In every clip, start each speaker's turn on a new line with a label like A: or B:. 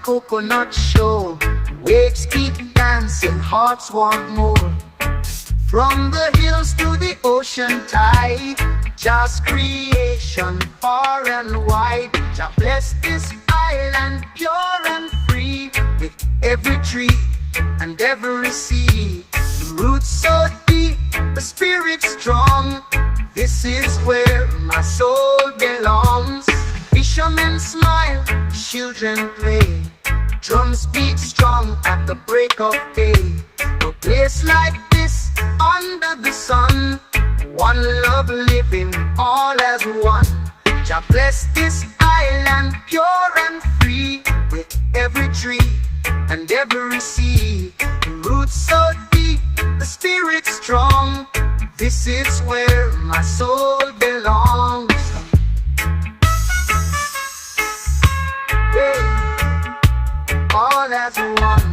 A: coconut show. Waves keep dancing, hearts want more. From the hills to the ocean tide, just creation far and wide. Jah bless this island pure and free, with every tree and every sea. The roots so deep, the spirit strong. This is where my soul belongs. Fishermen smile, children play. Drums beat strong at the break of day. A place like this, under the sun, one love living all as one. Jah bless this island pure and free, with every tree and every sea. The roots so deep, the spirit strong. This is where my soul belongs. Hey, all as one.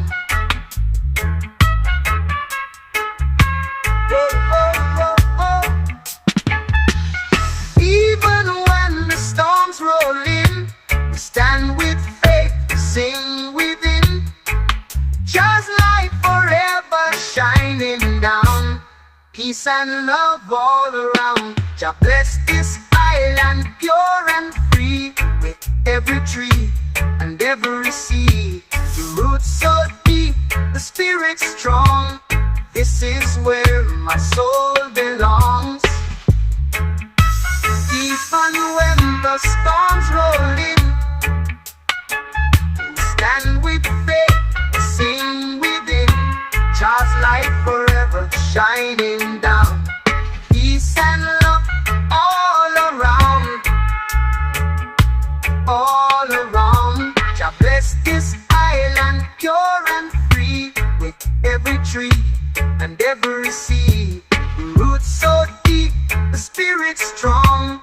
A: Even when the storms roll in, we stand with faith, sing within. Just light forever shining down, peace and love all around. Jah bless this island pure and free, with every tree and every sea. The roots so deep, the spirit strong. This is where my soul belongs. Even when the storms roll in, we stand with faith, sing within. Just light forever shining down, peace and love all around, all around. Jah bless this island pure and free, with every tree and every sea. The roots so deep, the spirit strong.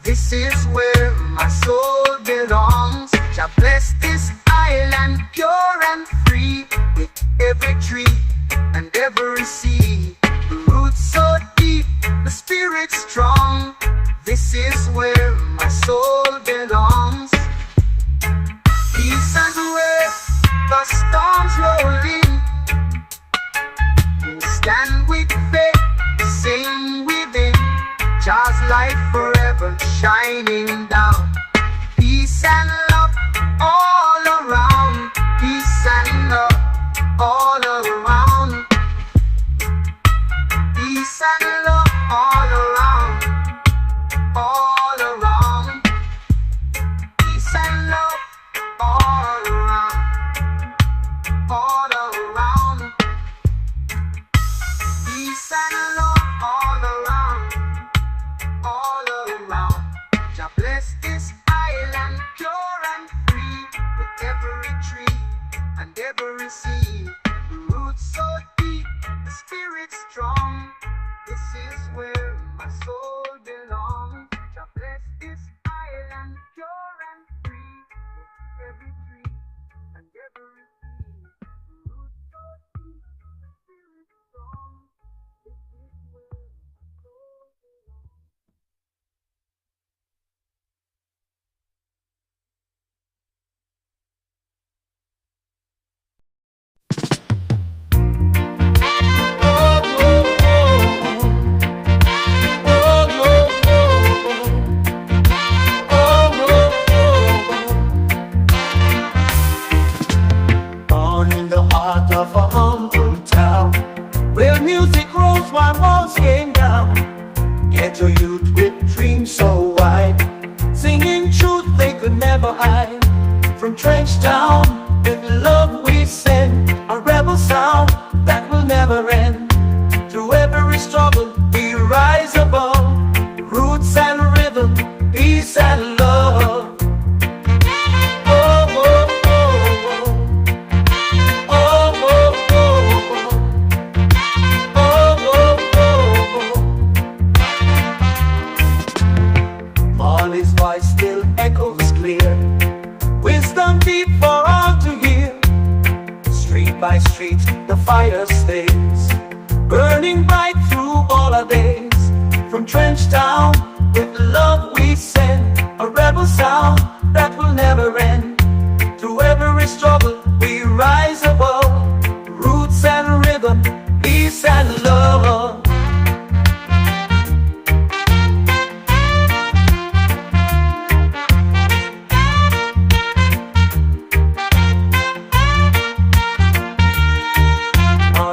A: This is where my soul belongs. Jah bless this island pure and free, with every tree and every sea. The roots so deep, the spirit strong. This is where my soul belongs. Peace and where the storms roll in, stand with faith, sing within. Just light forever shining down, peace and love all around, peace and love all around, peace and love all around, all around, peace and love all around, all around, peace and love all around, all around. Jah bless this island pure and free, with every tree and every sea. The roots so deep, the spirit strong. This is where my soul belongs. Jah bless this island pure and free, with every tree and every sea. The roots so deep, the spirit strong. This is where my soul belongs.
B: Born in the heart of a humble town, where music rose while walls came down. Ghetto youth with dreams so wide, singing truth they could never hide. From trench town, in love we send a rebel sound that will never end. Through every struggle we rise above, roots and rhythm, peace and love. Oh, oh, oh, oh. Oh, oh, oh, oh, oh, oh. Marley's voice still echoes clear, wisdom deep for all to hear. Street by street the fire stays,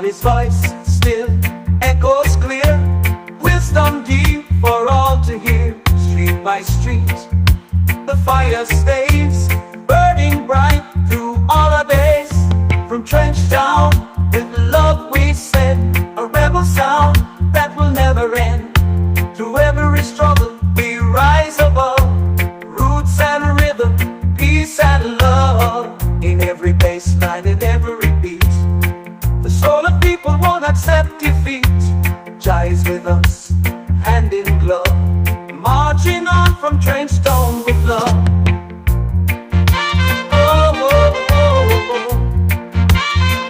B: his voice still echoes clear. Wisdom deep for all to hear. Street by street, the fire stays burning bright through all our days. From trench down, with love we send a rebel sound that will never end. Through every struggle we rise above. Roots and rhythm, peace and love. In every bass line, in every beat, the soul of people won't accept defeat. Jah is with us, hand in glove, marching on from trench town with love. Oh, oh, oh, oh.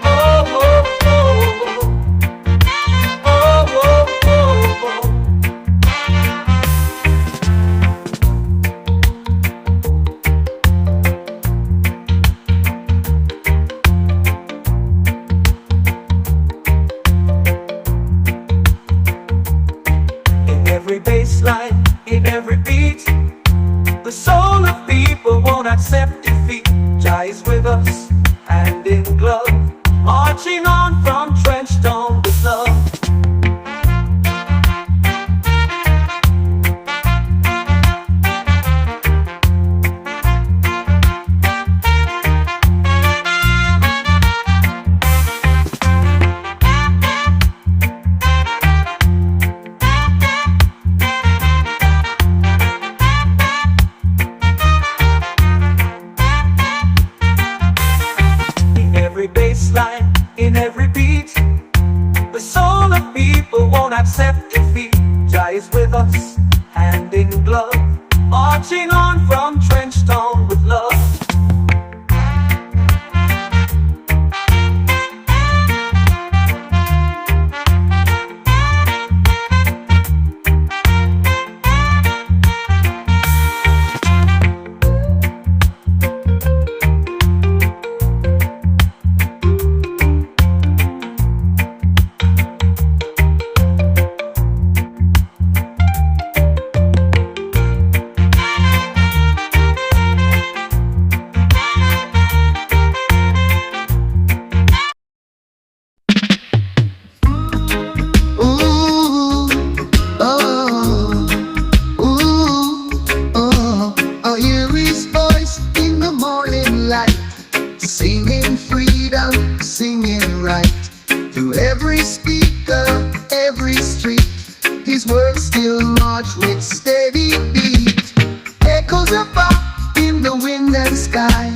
B: Oh, oh, oh, oh. Oh, oh, oh, oh. In every bass line, in every beat, the soul of people won't accept defeat. Jah is with us, hand in glove, marching on from trench town with love. Every bass line, in every beat, the soul of people won't accept defeat. Jah is with us, hand in glove, marching on from trench town with love.
A: Irie's voice in the morning light, singing freedom, singing right. Through every speaker, every street, his words still march with steady beat. Echoes of pop in the wind and sky,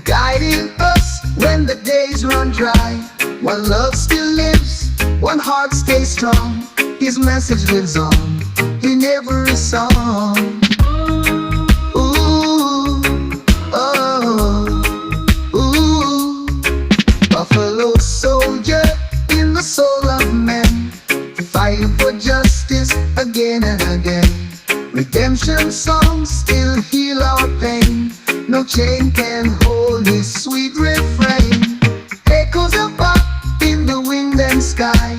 A: guiding us when the days run dry. One love still lives, one heart stays strong. His message lives on in every song. Buffalo soldier in the soul of men, fighting for justice again and again. Redemption songs still heal our pain. No chain can hold his sweet refrain. Echoes of pop in the wind and sky,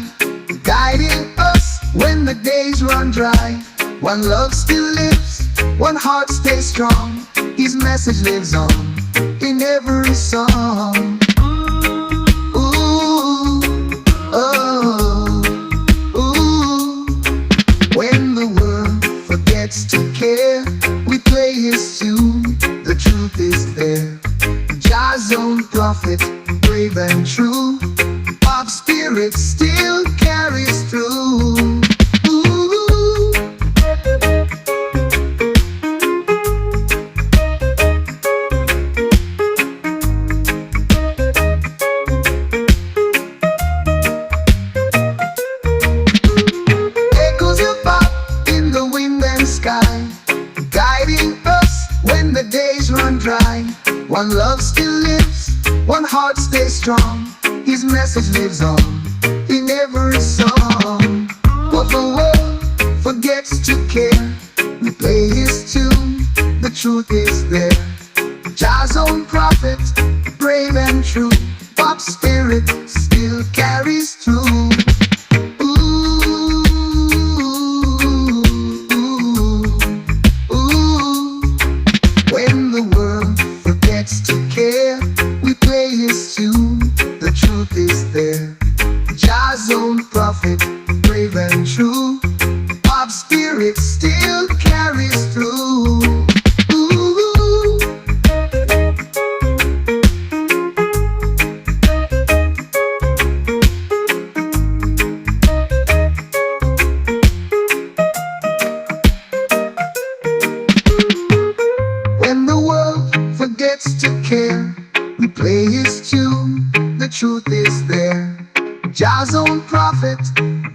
A: guiding us when the days run dry. One love still lives, one heart stays strong. His message lives on in every song. When the world forgets to care, we play his tune, the truth is there. Jah's own prophet, brave and true, pop spirit still carries through. Guiding us when the days run dry. One love still lives, one heart stays strong. His message lives on in every song. But the world forgets to care, we play his tune, the truth is there. Jah's own prophet, brave and true, pop spirit still carries through. Jah's own prophet, brave and true. Our spirit still carries through. Ooh. When the world forgets to care, we play his tune, the truth is there. Jah's own prophet,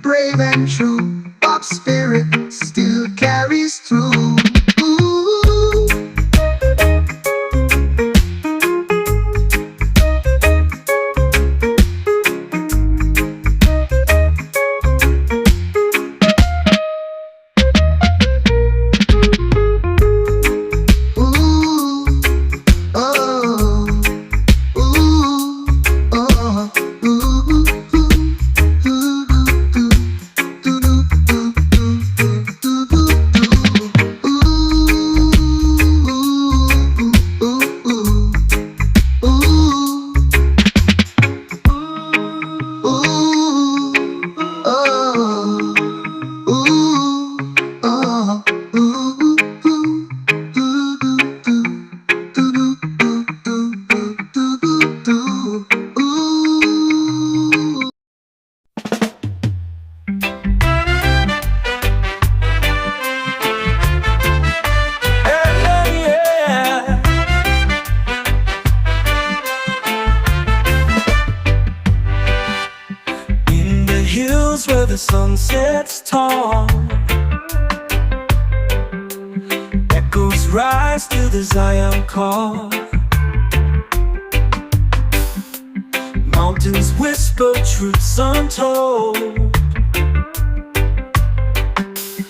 A: brave and true. Bob's spirit still carries through. Ooh. Ooh. Oh. Ooh. Oh. Ooh.
B: Where the sun sets tall, echoes rise to the Zion call. Mountains whisper truths untold.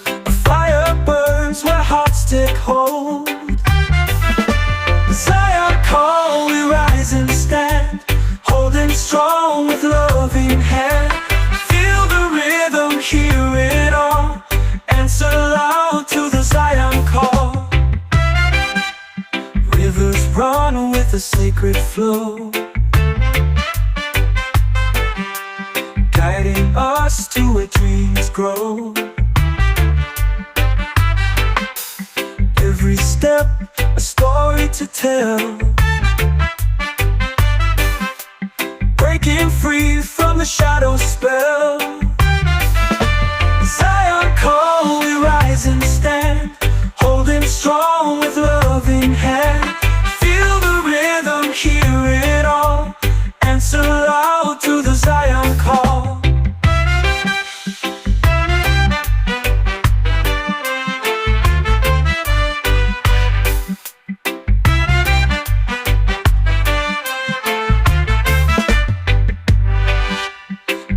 B: A fire burns where hearts take hold. The Zion call, we rise and stand, holding strong with loving hand. Hear it all, answer loud to the Zion call. Rivers run with a sacred flow, guiding us to where dreams grow. Every step a story to tell, breaking free from the shadow spell. Zion call, we rise and stand, holding strong with loving hand. Feel the rhythm, hear it all, answer loud to the Zion call.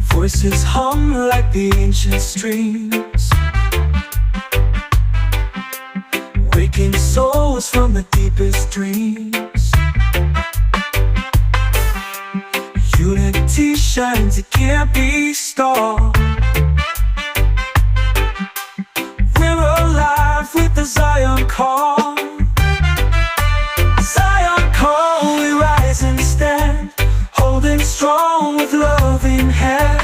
B: Voices hum like the ancient streams, waking souls from the deepest dreams. Unity shines, it can't be stopped. We're alive with the Zion call. Zion call, we rise and stand, holding strong with loving hand.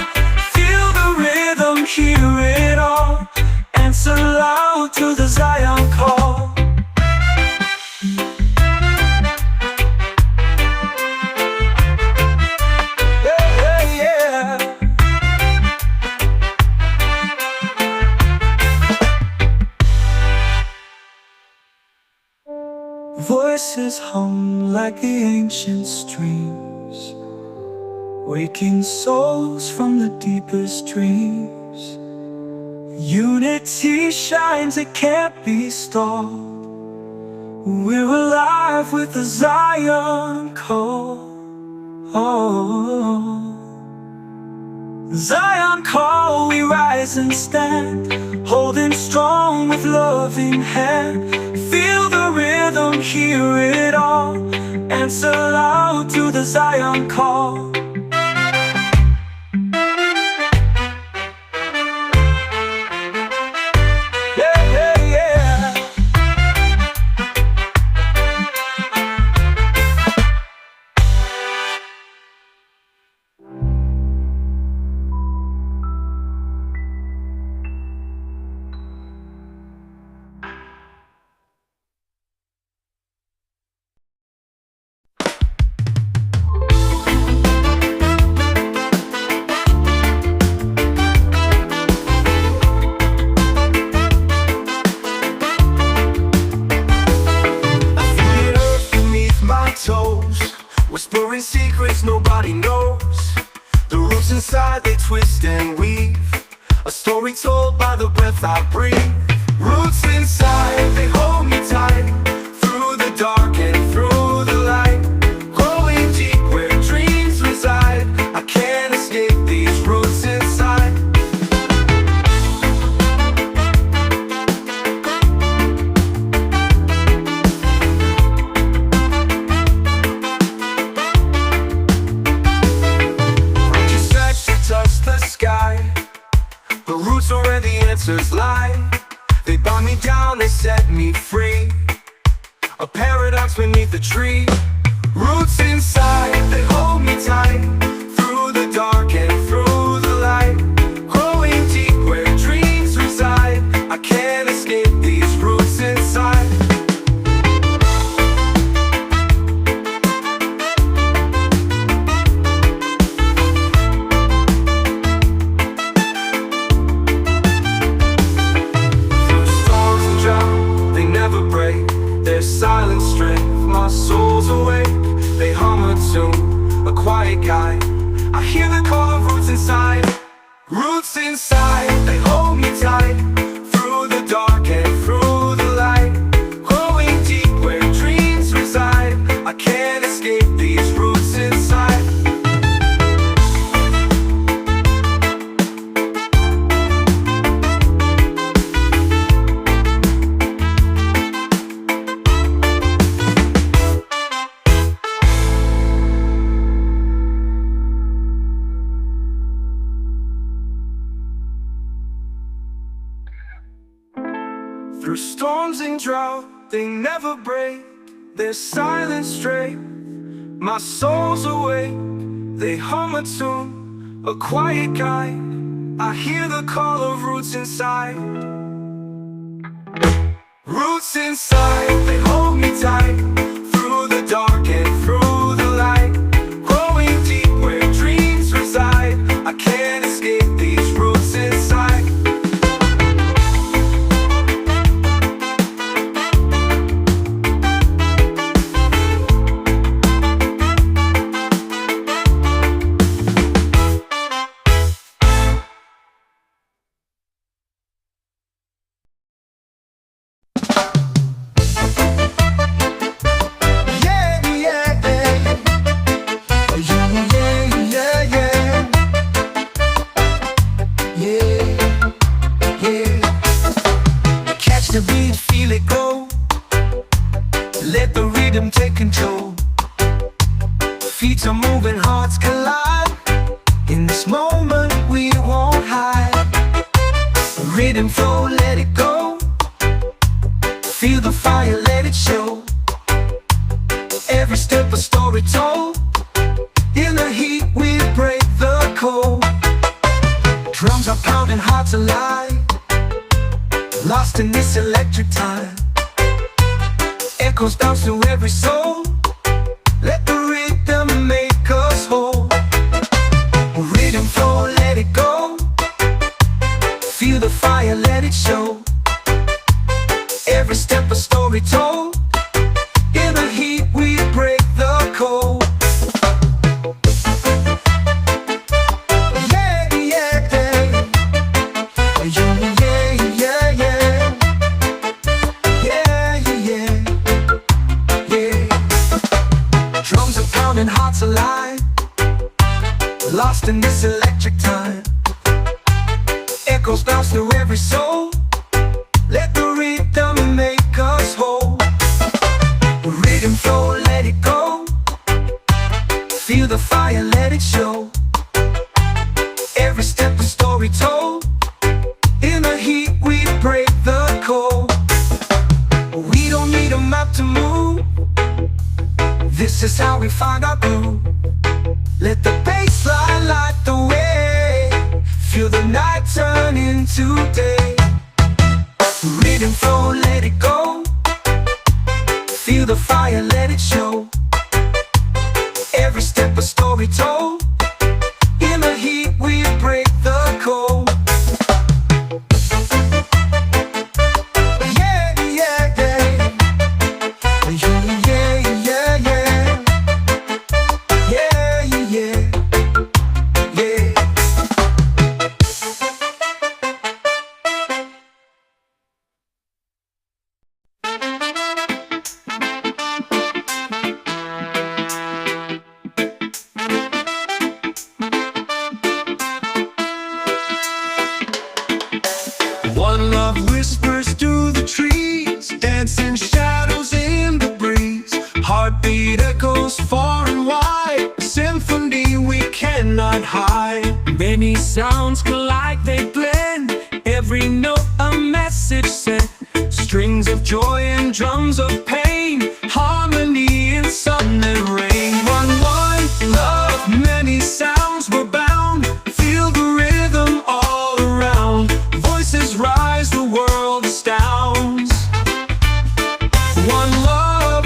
B: Hear it all, answer loud to the Zion call. Yeah, yeah, yeah. Voices hum like the ancient streams, waking souls from the deepest dreams. Unity shines, it can't be stopped. We're alive with the Zion call. Oh. Zion call, we rise and stand, holding strong with loving hand. Feel the rhythm, hear it all, answer loud to the Zion call. and weave, a story told by the breath I breathe. Roots inside, they hold me tight, through the dark and through the light. Growing deep where dreams reside, I can't escape these roots inside. Touch the sky, the roots are where the answers lie. They bind me down, they set me free, a paradox beneath the tree. Roots inside, they hold me tight, through the dark and through the light. Growing deep where dreams reside, I can't escape these roots inside. Their silent strength, my soul's awake. They hum a tune, a quiet guide. I hear the call of roots inside. Roots inside, they hold me tight, through the dark and through the light. Growing deep where dreams reside, I can't escape these roots inside. Through storms and drought, they never break. Their silent straight, my soul's awake. They hum a tune, a quiet guide. I hear the call of roots inside. Roots inside, they hold me tight, through the dark and through the light. Growing deep where dreams reside, I can't escape these roots inside. The beat, feel it go. Let the rhythm take control. Feet are moving, hearts collide. In this moment we won't hide. Rhythm flow, let it go. Feel the fire, let it show. Every step a story told. In the heat we break the cold. Drums are pounding, hearts alive, lost in this electric time. Echoes bounce through every soul. Let the rhythm make us whole. Rhythm flow, let it go. Feel the fire, let it show. Every step a story told. In the heat we break the cold. Hearts alive, lost in this electric time. Echoes bounce through every soul. Let the rhythm make us whole. Rhythm flow, let it go. Feel the fire, let it show. Every step a story told. In the heat we break the cold. We don't need a map to move. This is how we find our groove. Let the bass line light the way. Feel the night turn into day. Rhythm flow, let it go. Feel the fire, let it show. Every step a story told. In the heat we break the cold. Love whispers through the trees, dancing shadows in the breeze. Heartbeat echoes far and wide, a symphony we cannot hide. Many sounds collide, they blend, every note a message sent. Strings of joy and drums of pain, harmony in sun and rain. One love, many sounds were bound. Feel the rhythm all around. Voices rise, the world astounds. One love,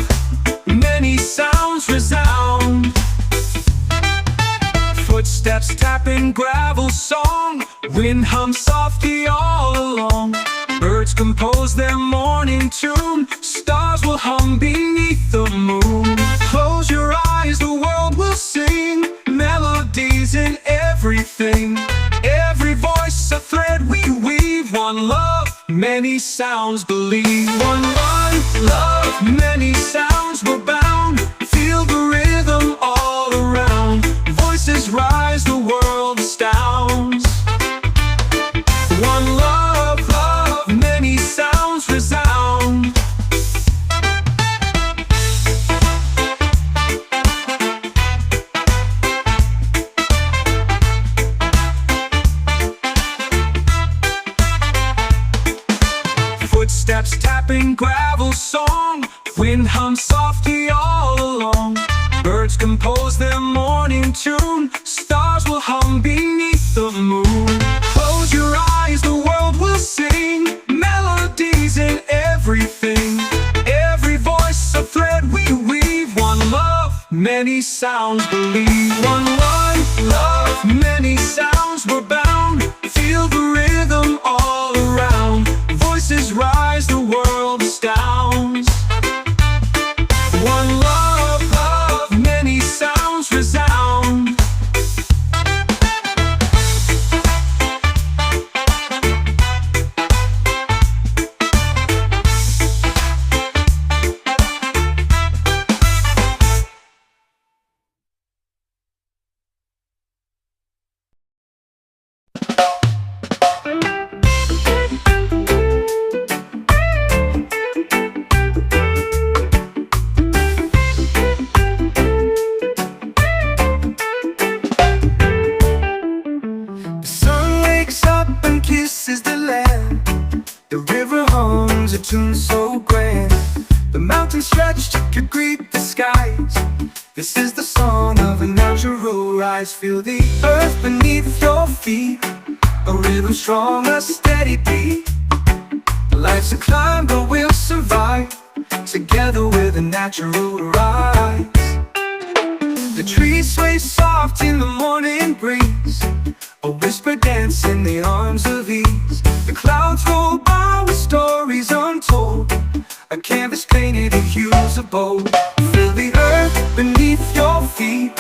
B: many sounds resound. Footsteps tapping gravel song, wind hums softly all along. Birds compose their morning tune, stars will hum beneath the moon. Close your eyes, the world will sing, melodies in everything. Every voice a thread we weave. One love, many sounds believe. One love, many sounds were bound. Feel the rhythm all around. Voices rise, the world astounds. One love, many sounds resound. Footsteps tapping gravel song, wind hums softly all along. Birds compose their morning tune, stars will hum beneath the moon. Close your eyes, the world will sing, melodies in everything. Every voice a thread we weave. One love, many sounds believe. One love, many sounds were bound. Feel the rhythm all around. Voices rise, the world astounds. One love, many sounds resound. A tune so grand, the mountains stretch to greet the skies. This is the song of a natural rise. Feel the earth beneath your feet, a rhythm strong, a steady beat. Life's a climb, but we'll survive together with a natural rise. The trees sway soft in the morning breeze, a whisper dance in the arms of ease. The clouds roll by with stories untold, a canvas painted in hues of bold. Feel the earth beneath your feet,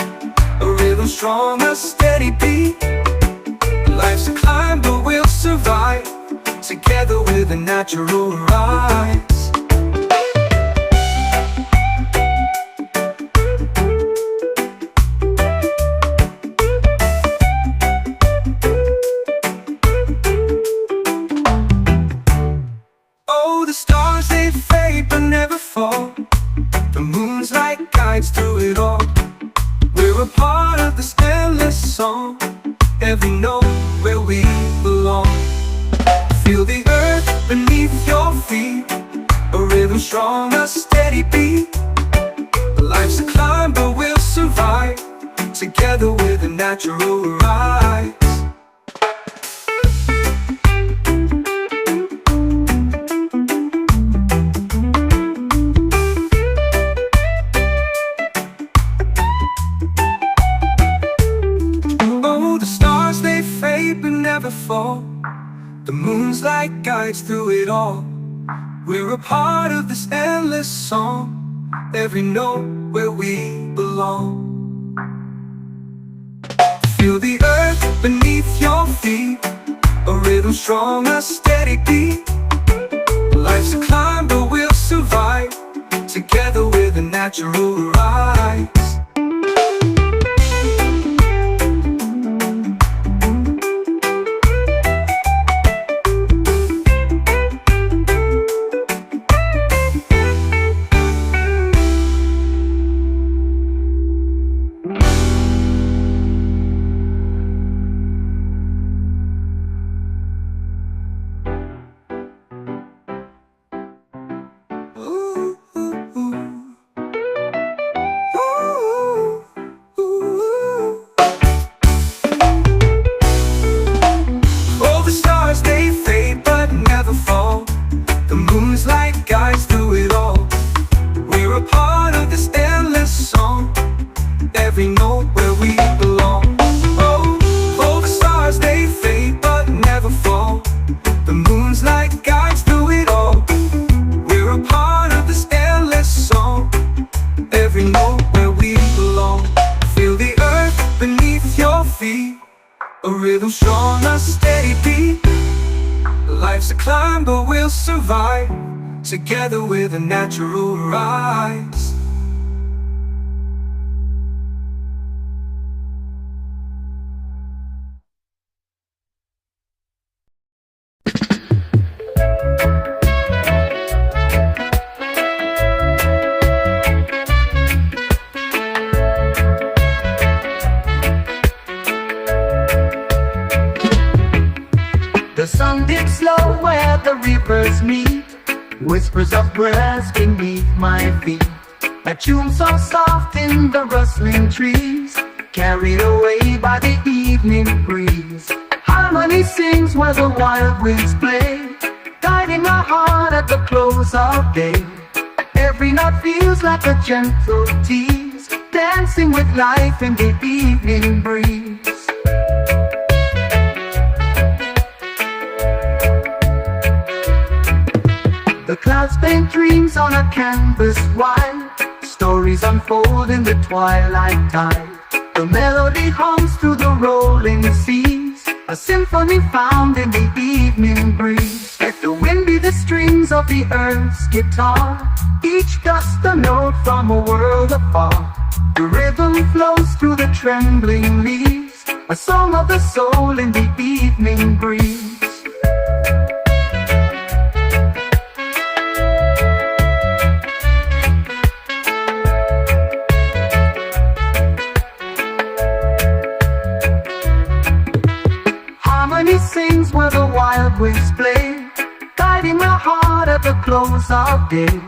B: a rhythm strong, a steady beat. Life's a climb, but we'll survive together with a natural rise. The moon's like guides through it all. We're a part of this endless song, every note where we belong. Feel the earth beneath your feet, a rhythm strong, a steady beat. Life's a climb, but we'll survive together with a natural rise. Never fall. The moon's like guides through it all. We're a part of this endless song, every note where we belong. Feel the earth beneath your feet, a rhythm strong, a steady beat. Life's a climb, but we'll survive together with a natural rise. on a steady beat. Life's a climb, but we'll survive together with a natural rise.
A: The sun dips low where the rivers meet, whispers of grass beneath my feet. A tune so soft in the rustling trees, carried away by the evening breeze. Harmony sings where the wild winds play, guiding my heart at the close of day. Every note feels like a gentle tease, dancing with life in the evening breeze. The clouds paint dreams on a canvas wide, stories unfold in the twilight tide. The melody hums through the rolling seas, a symphony found in the evening breeze. Let the wind be the strings of the earth's guitar, each gust a note from a world afar. The rhythm flows through the trembling leaves, a song of the soul in the evening breeze. Harmony sings where the wild winds play, guiding my heart at the close of day.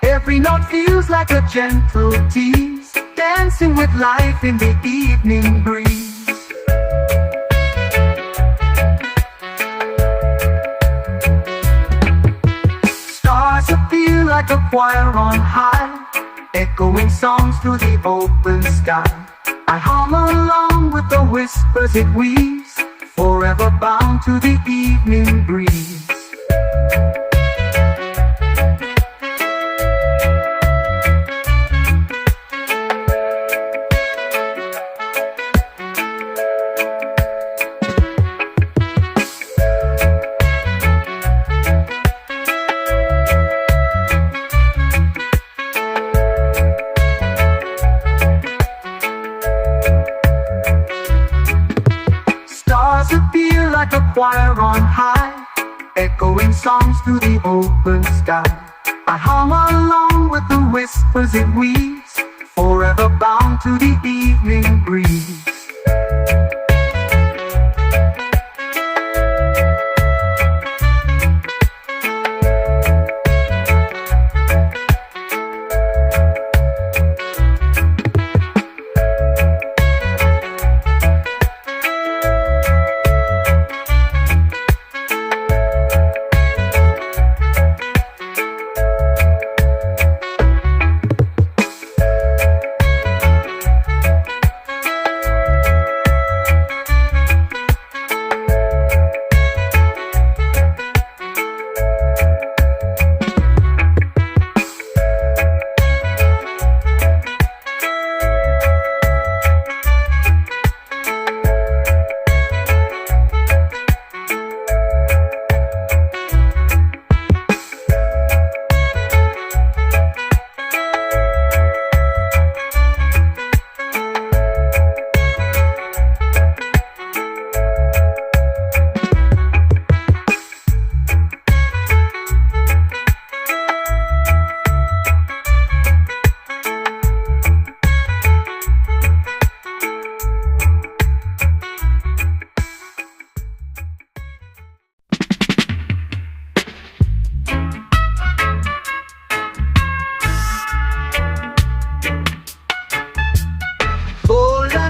A: Every note feels like a gentle tease, dancing with life in the evening breeze. Stars appear like a choir on high, echoing songs through the open sky. I hum along with the whispers it weaves, forever bound to the evening breeze. Stars appear like a choir on high, echoing songs through the open sky. I hum along with the whispers it weaves, forever bound to the evening breeze.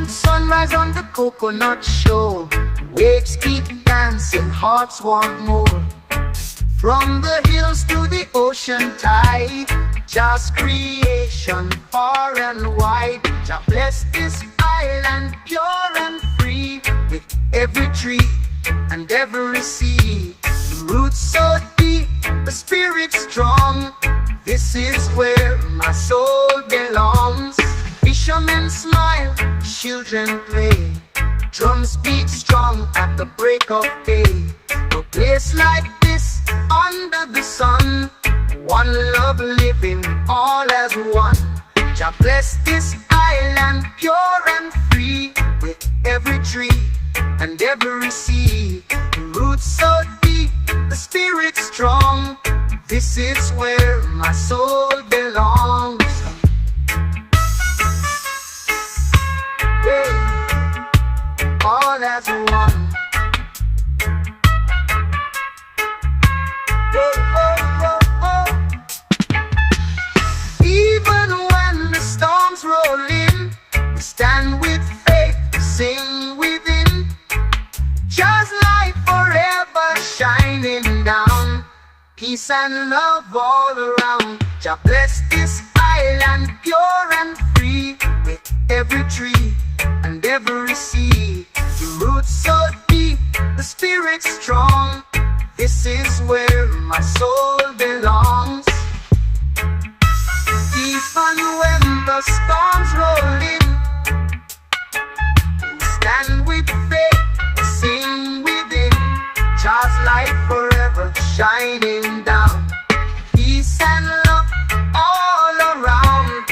A: Sunrise on the coconut shore, waves keep dancing, hearts want more. From the hills to the ocean tide, just creation far and wide. Jah bless this island pure and free, with every tree and every sea. The roots so deep, the spirit strong. This is where my soul belongs. Fishermen smile, children play, Drums beat strong at the break of day. A place like this, under the sun, one love living all as one. Jah bless this island pure and free, with every tree and every sea. The roots so deep, the spirit strong. This is where my soul belongs. Yeah. All as one. Oh, oh, oh, oh. Even when the storms roll in, we stand with faith, sing within. Just light forever shining down, peace and love all around. Jah bless this island pure and free, with every tree and every sea. The roots so deep, the spirit strong. This is where my soul belongs. Even when the storms roll in, we stand with faith, sing within. Just light forever shining down, peace and love all around,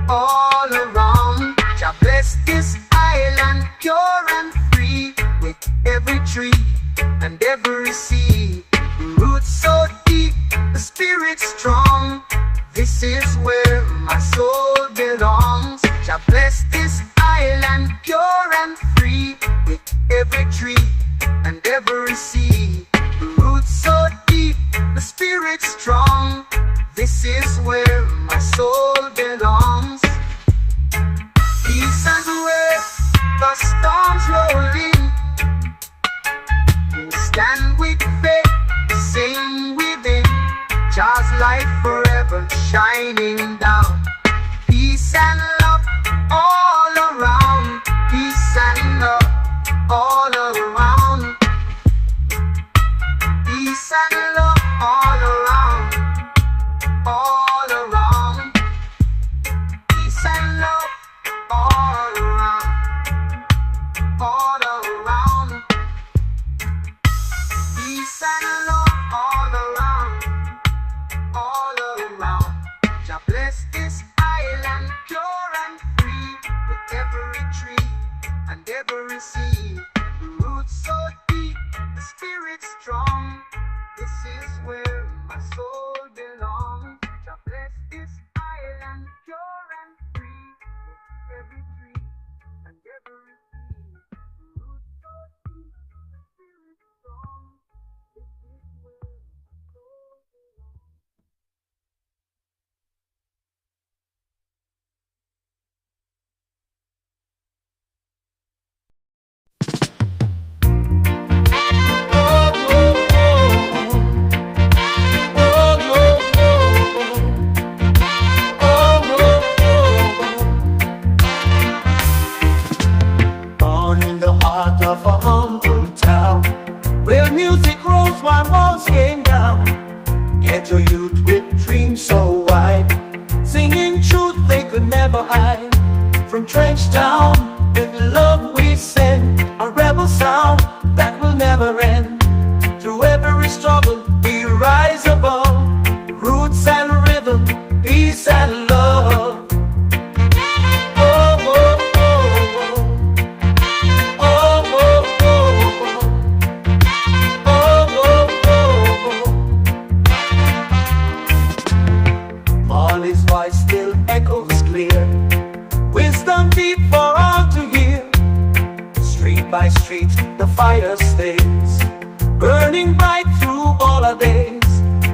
A: all around. Jah bless this island pure and free, with every tree and every sea. The roots so deep, the spirit strong. This is where my soul belongs. Jah bless this island pure and free, with every tree and every sea. The roots so deep, the spirit strong. This is where my soul belongs. Peace and where the storms roll in, we stand with faith, sing within. Just light forever shining down, peace and love all around, peace and love all around, peace and love all around, all around, peace and love all around, all around, peace and love all around, all around. Jah bless this island pure and free, with every tree and every sea. The roots so deep, the spirit strong. This is where my soul belongs. Jah bless this island pure and free, with every tree and every sea. The roots so deep, the spirit strong. This is where my soul belongs.
B: Born in the heart of a humble town, where music rose while walls came down. Ghetto youth with dreams so wide, singing truth they could never hide. From trench town, with love we send a rebel sound that will never end. Through every struggle we rise above, roots and rhythm, peace and love. Oh, oh, oh, oh. Oh, oh, oh, oh. Oh, oh, oh. Molly's voice still echoes clear, wisdom deep for all to hear. Street by street the fire stays, burning bright through all our days.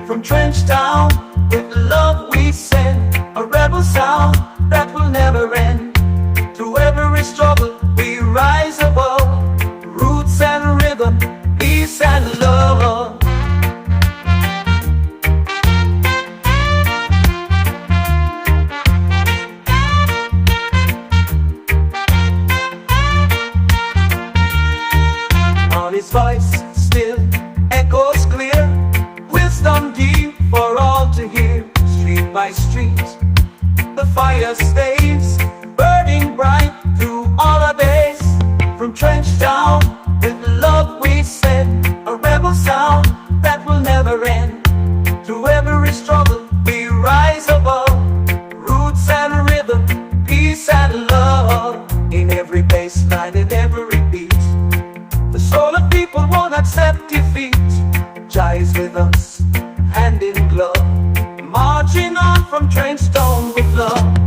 B: From trench town, with love we send a rebel sound that will never end. Through every struggle we rise above, roots and rhythm, peace and love. On his voice still echoes clear, wisdom deep for all to hear. Street by street the fire stays, burning bright through all our days. from trench down. With love we send a rebel sound that will never end. Through every struggle we rise above. Roots and rhythm, peace and love. In every bass line, in every beat, the soul of people won't accept defeat. Jah is with us, hand in glove, marching on from trench down with love.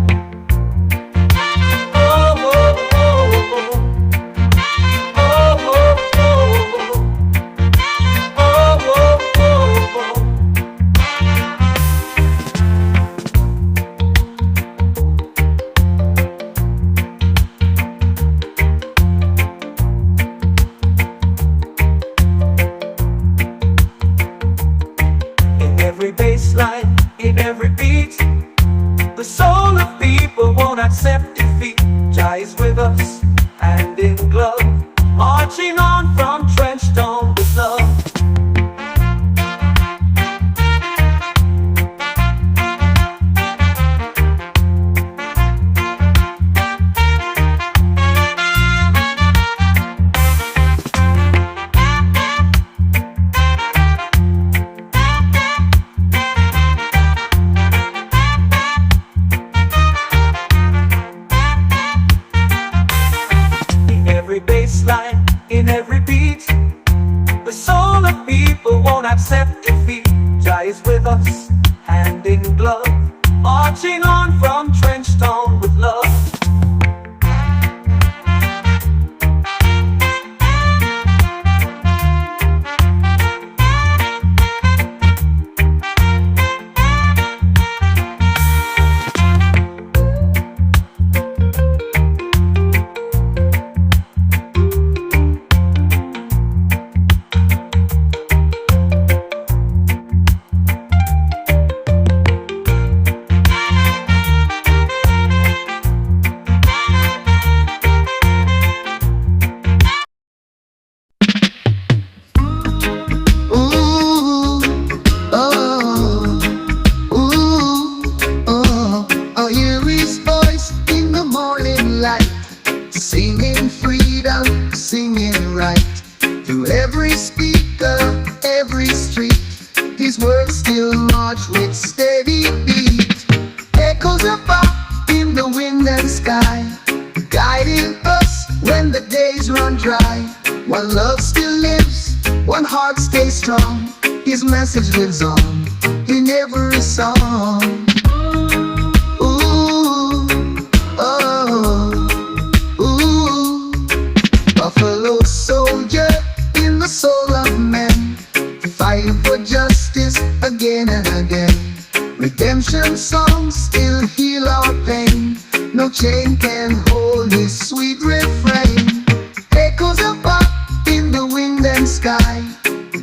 B: In every beat, the soul of people won't accept defeat. Jah is with us, hand in glove, marching on from trench down with love. In every beat, the soul of people won't accept defeat. Jah is with us, hand in glove, marching on from trench town with love.
A: Singing freedom, singing right. Through every speaker, every street, his words still march with steady beat. Echoes of up in the wind and sky, guiding us when the days run dry. One love still lives, one heart stays strong. His message lives on in every song. Buffalo soldier in the soul of men, fighting for justice again and again. Redemption songs still heal our pain. No chain can hold his sweet refrain. Echoes of up in the wind and sky,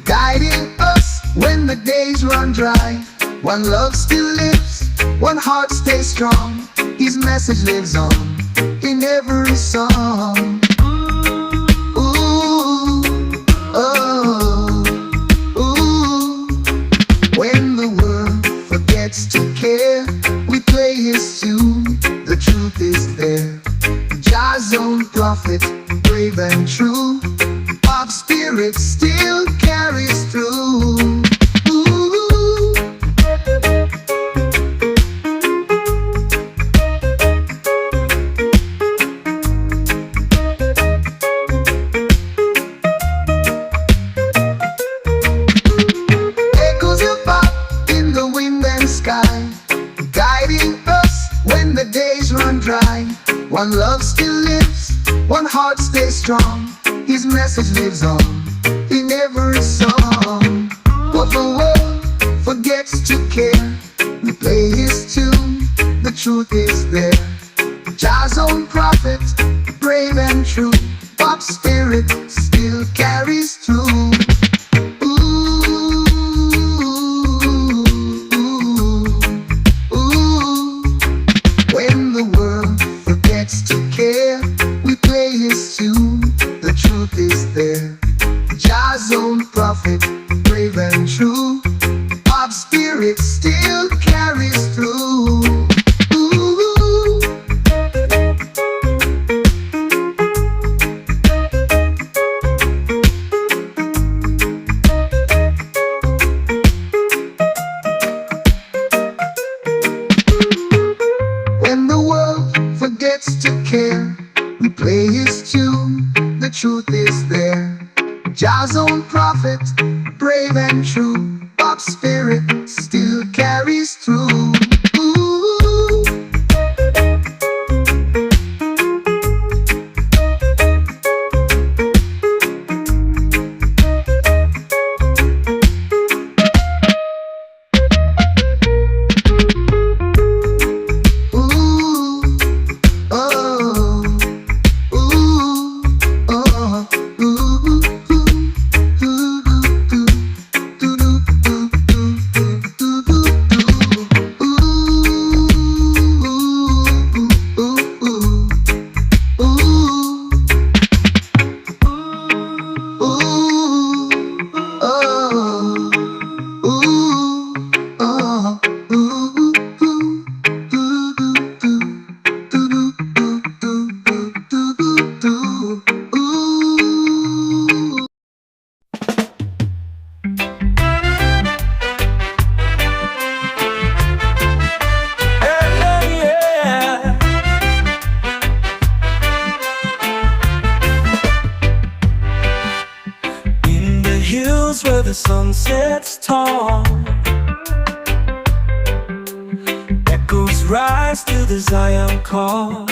A: guiding us when the days run dry. One love still lives, one heart stays strong. His message lives on in every song. When the world forgets to care, we play his tune, the truth is there. Jah's own prophet, brave and true, our spirit still carries through. Guiding us when the days run dry. One love still lives, one heart stays strong. His message lives on in every song. But the world forgets to care, we play his tune, the truth is there. Jah's own prophet, brave and true, pop spirit still carries through. We play his tune, the truth is there. Jah's own prophet, brave and true, our spirit still carries through. Jah's own prophet, brave and true, Bob's spirit still carries through. Ooh.
B: Where the sun sets tall, echoes rise to the Zion call.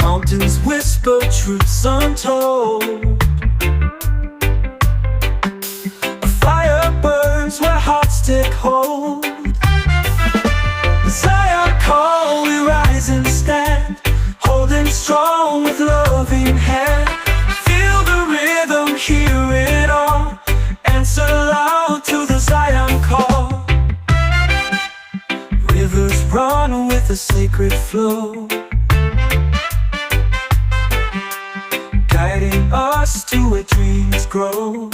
B: Mountains whisper truths untold. A fire burns where hearts take hold. The Zion call, we rise and stand, holding strong with loving hand. Hear it all, answer loud to the Zion call. Rivers run with a sacred flow, guiding us to where dreams grow.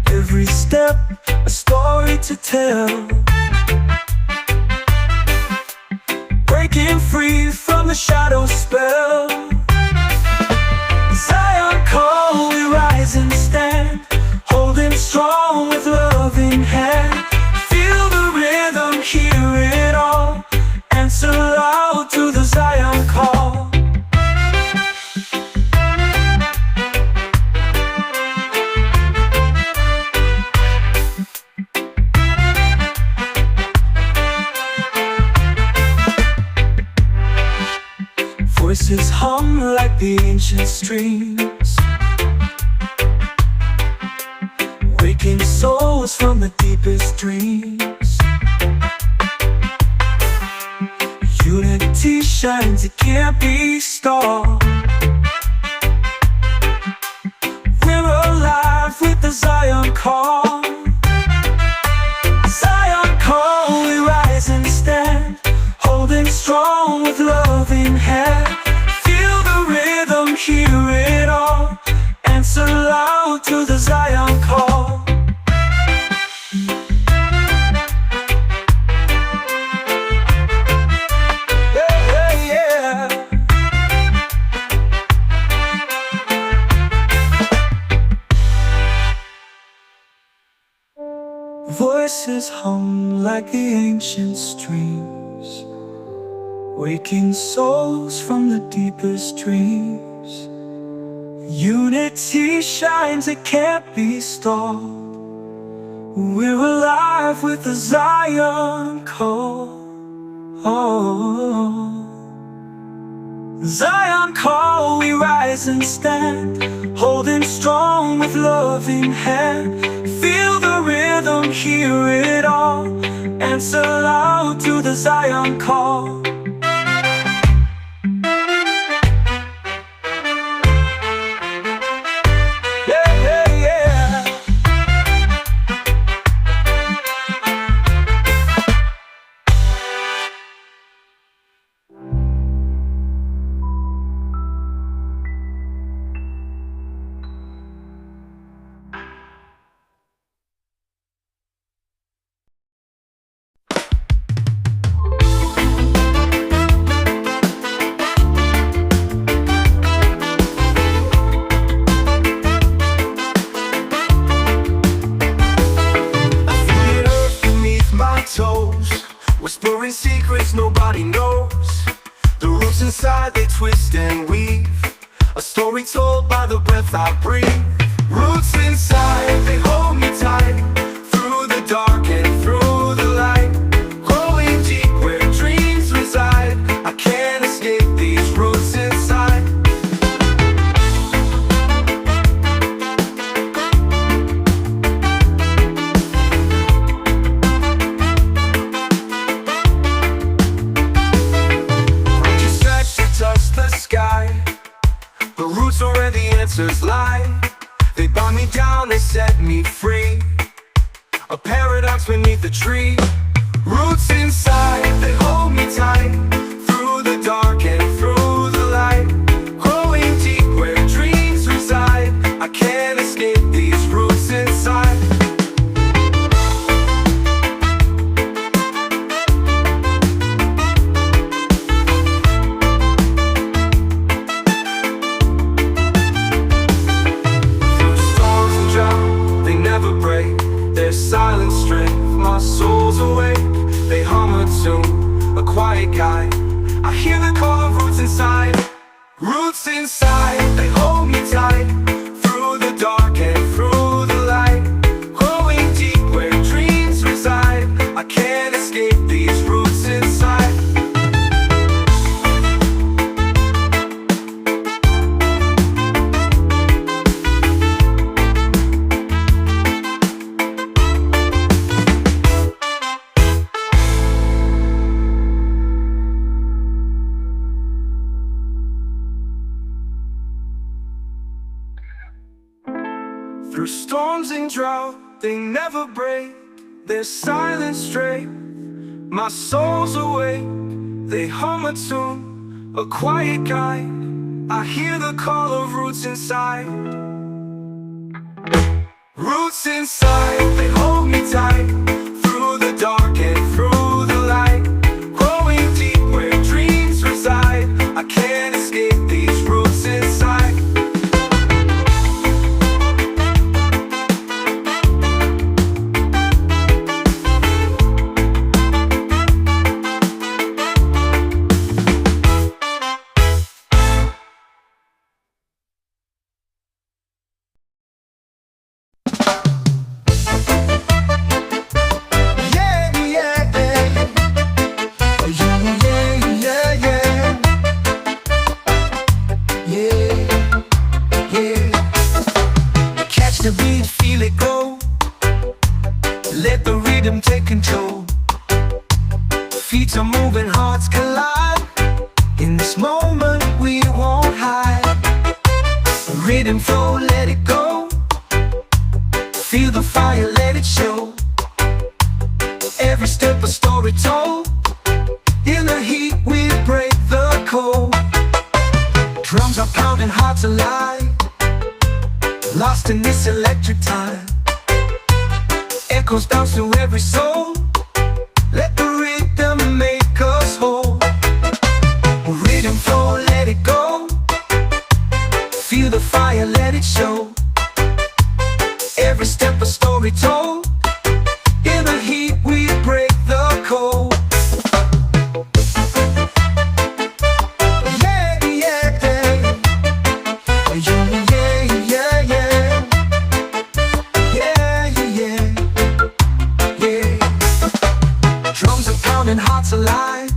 B: Every step a story to tell, breaking free from the shadow spell. Zion call, we rise and stand, holding strong with loving hand. Feel the rhythm, hear it all, answer loud to the Zion call. Voices hum like the ancient streams, waking souls from the deepest dreams. Unity shines, it can't be stopped. We're alive with the Zion call. Zion call, we rise and stand, holding strong with loving hand. Feel the rhythm, hear it all, answer loud to the Zion call. Yeah, yeah, yeah. Voices hum like the ancient streams, waking souls from the deepest dreams. Unity shines, it can't be stopped. We're alive with the Zion call. Zion call, we rise and stand, holding strong with loving hand. Feel the rhythm, hear it all, answer loud to the Zion call. inside, they twist and weave. A story told by the breath I breathe. Roots inside, they hold me tight. Through the dark and through the light. Growing deep where dreams reside. I can't escape these roots inside. The roots are where the answers lie. They bind me down, they set me free. A paradox beneath the tree. Roots inside, they hold me tight. Through the dark and through the light. Growing deep where dreams reside. I can't escape these roots inside. Silent strength, my soul's awake. They hum a tune, a quiet guide. I hear the call of roots inside. Roots inside, they hold me tight. Through the dark and through the light. Growing deep where dreams reside. I can't escape these roots inside. Through storms and drought, they never break. Their silence straight. My soul's awake. They hum a tune, a quiet guide. I hear the call of roots inside. Roots inside, they hold me tight. Through the dark and through the light. Growing deep where dreams reside. I can't escape these roots inside. Take control. Feet are moving, hearts collide. In this moment we won't hide. Rhythm flow, let it go. Feel the fire, let it show. Every step a story told. In the heat we break the cold. Drums are pounding, hearts alive. Lost in this electric time. Echoes bounce through every soul. Let the rhythm make us whole. Rhythm flow, let it go. Feel the fire, let it show. Every step a story told. In the heat we break the cold. Hearts alive.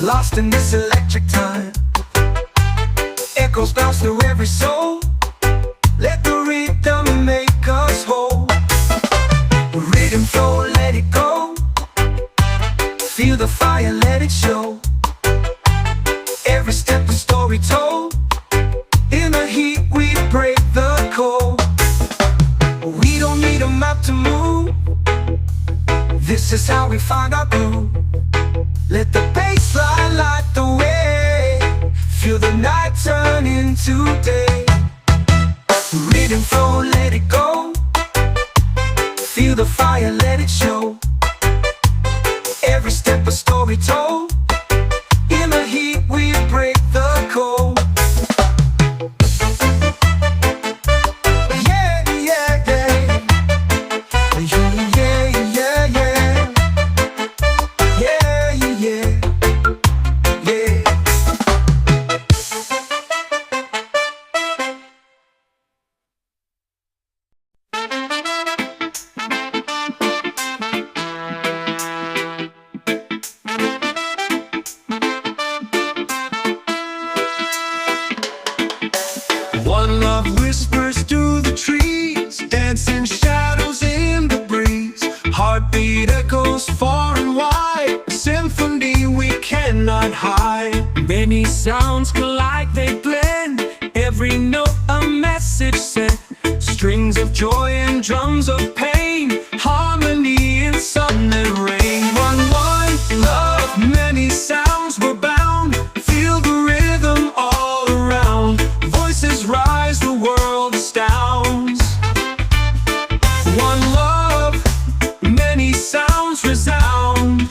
B: Lost in this electric time. Echoes bounce through every soul. Let the rhythm make us whole. Rhythm flow, let it go. Feel the fire, let it show. Every step a story told. In the heat we break the cold. We don't need a map to move. This is how we find our groove. Let the bass line light the way. Feel the night turn into day. Rhythm flow, let it go. Feel the fire, let it show. Every step a story told. In the heat we break the cold. love whispers through the trees, dancing shadows in the breeze. Heartbeat echoes far and wide, a symphony we cannot hide. Many sounds collide, they blend, every note a message sent. Strings of joy and drums of pain, harmony in sun and rain. One love, many sounds were bound. Feel the rhythm all around. Voices rise, the world astounds. One love, many sounds resound.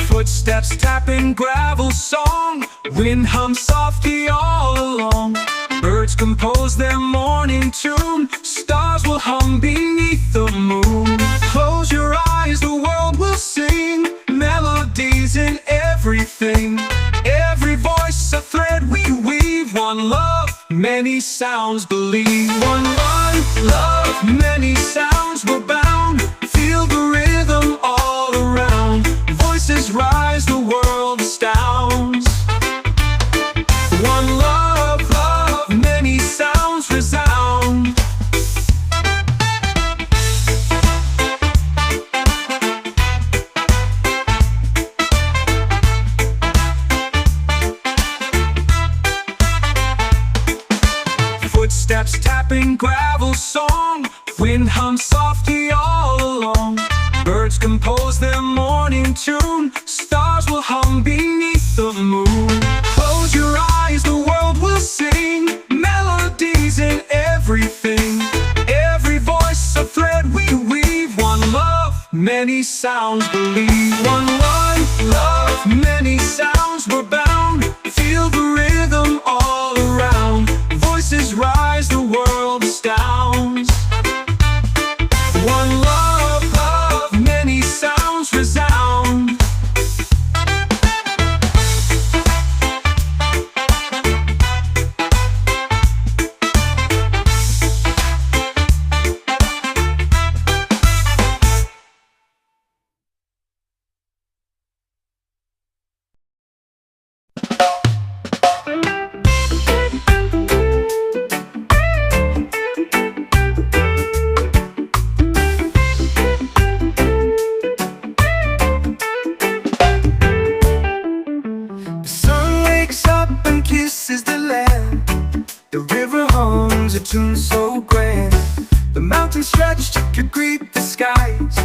B: Footsteps tapping gravel song, wind hums softly all along. Birds compose their morning tune, stars will hum beneath the moon. Close your eyes, the world will sing, melodies in everything. Every voice a thread we weave. One love, many sounds believe. One love, many sounds were bound. Feel the rhythm all around. Voices rise, the world astounds. One love, many sounds resound. Footsteps tapping gravel song, wind hums softly all along. Birds compose their morning tune, stars will hum beneath the moon. Close your eyes, the world will sing, melodies in everything. Every voice a thread we weave. One love, many sounds believe. One love, many sounds were bound. Feel the rhythm all around. Voices rise, the world astounds. One love, many sounds resound. The sun wakes up and kisses the land. The river hums a tune so grand. The mountains stretch to greet the skies.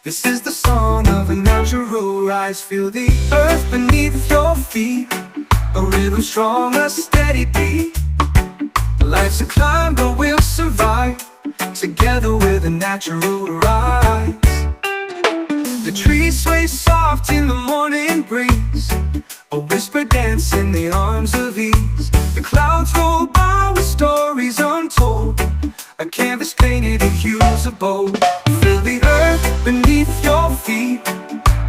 B: This is the song of a natural rise. Feel the earth beneath your feet, a rhythm strong, a steady beat. Life's a climb, but we'll survive, together with a natural rise. The trees sway soft in the morning breeze, a whisper dance in the arms of ease. The clouds roll by with stories untold, a canvas painted in hues of bold. Feel the earth beneath your feet,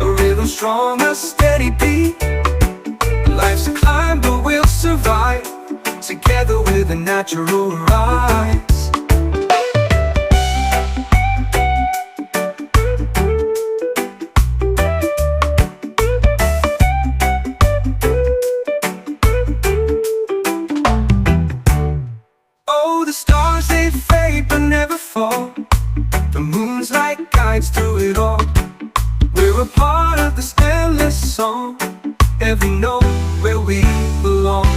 B: a rhythm strong, a steady beat. Life's a climb, but we'll survive, together with a natural rise. Oh, the stars, they fade but never fall. The moon's like guides through it all. We're a part of this endless song, every note where we belong.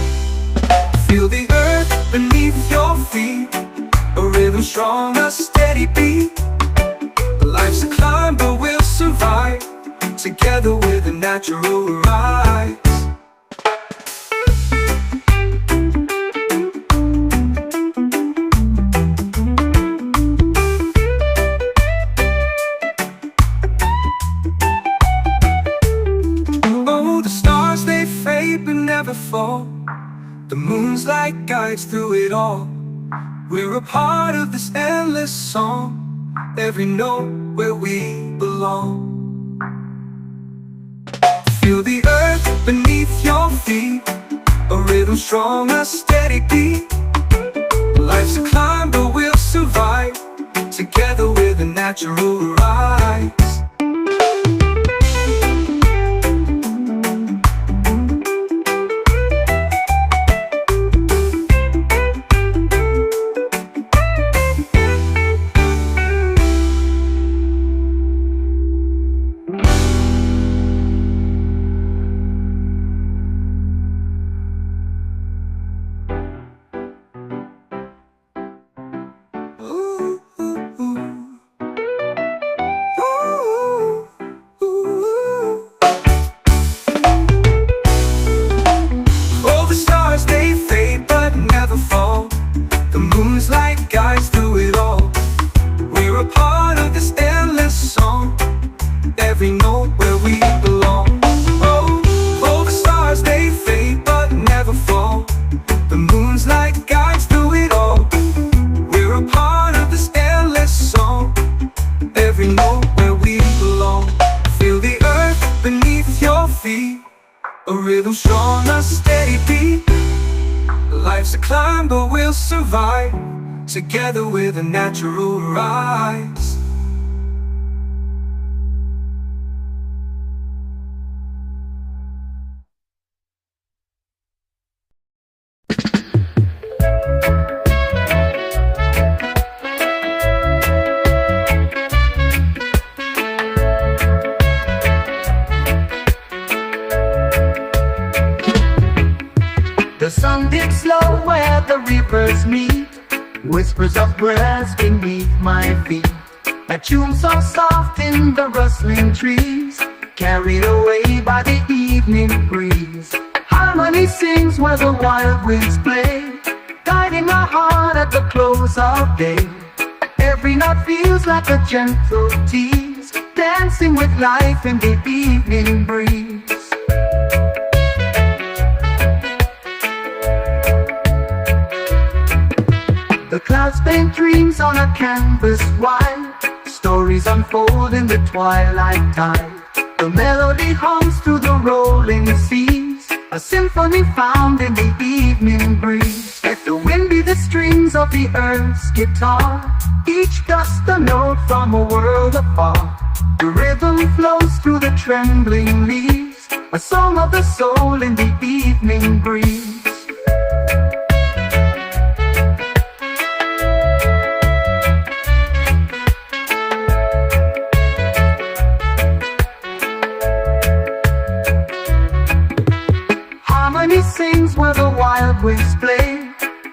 B: Feel the earth beneath your feet, a rhythm strong, a steady beat. Life's a climb, but we'll survive, together with a natural rise. Oh, the stars, they fade but never fall. The moon's like guides through it all. We're a part of this endless song, every note where we belong. Feel the earth beneath your feet, a rhythm strong, a steady beat. Life's a climb, but we'll survive, together with a natural rise. on a steady beat. Life's a climb, but we'll survive together with a natural rise.
A: The sun dips low where the rivers meet, whispers of grass beneath my feet. A tune so soft in the rustling trees, carried away by the evening breeze. Harmony sings where the wild winds play, guiding my heart at the close of day. Every note feels like a gentle tease, dancing with life in the evening breeze. The clouds paint dreams on a canvas wide, stories unfold in the twilight tide. The melody hums through the rolling seas, a symphony found in the evening breeze. Let the wind be the strings of the earth's guitar, each dust a note from a world apart. The rhythm flows through the trembling leaves, a song of the soul in the evening breeze. Harmony sings where the wild winds play,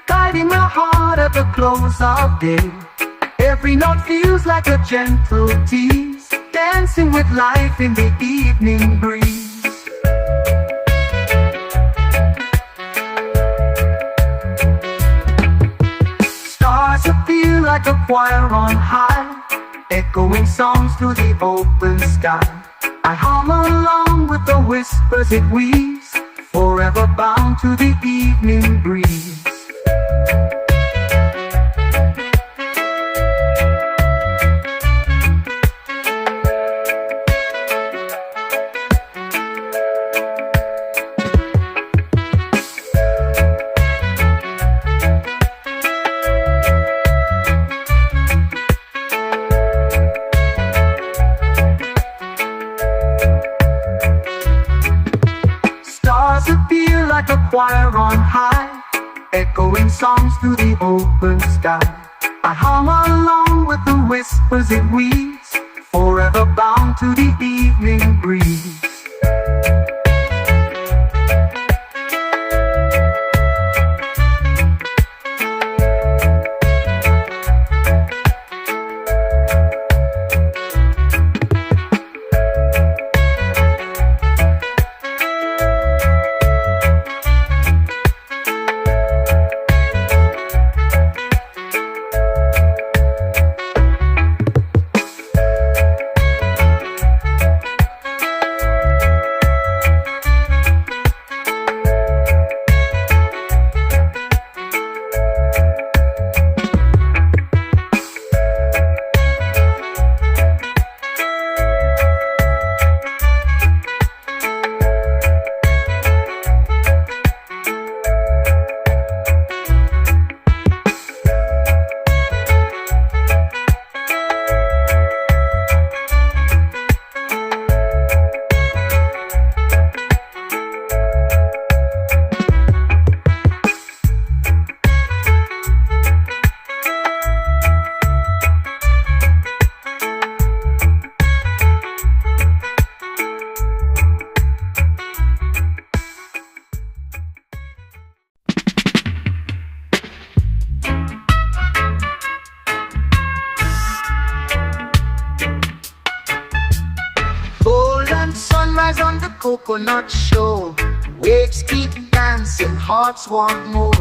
A: guiding my heart at the close of day. Every note feels like a gentle tease, dancing with life in the evening breeze. Stars appear like a choir on high, echoing songs through the open sky. I hum along with the whispers it weaves, forever bound to the evening breeze. Stars appear like a choir on high, echoing songs through the open sky. I hum along with the whispers it weaves, forever bound to the evening breeze. Sunrise on the coconut shore, waves keep dancing, hearts want more.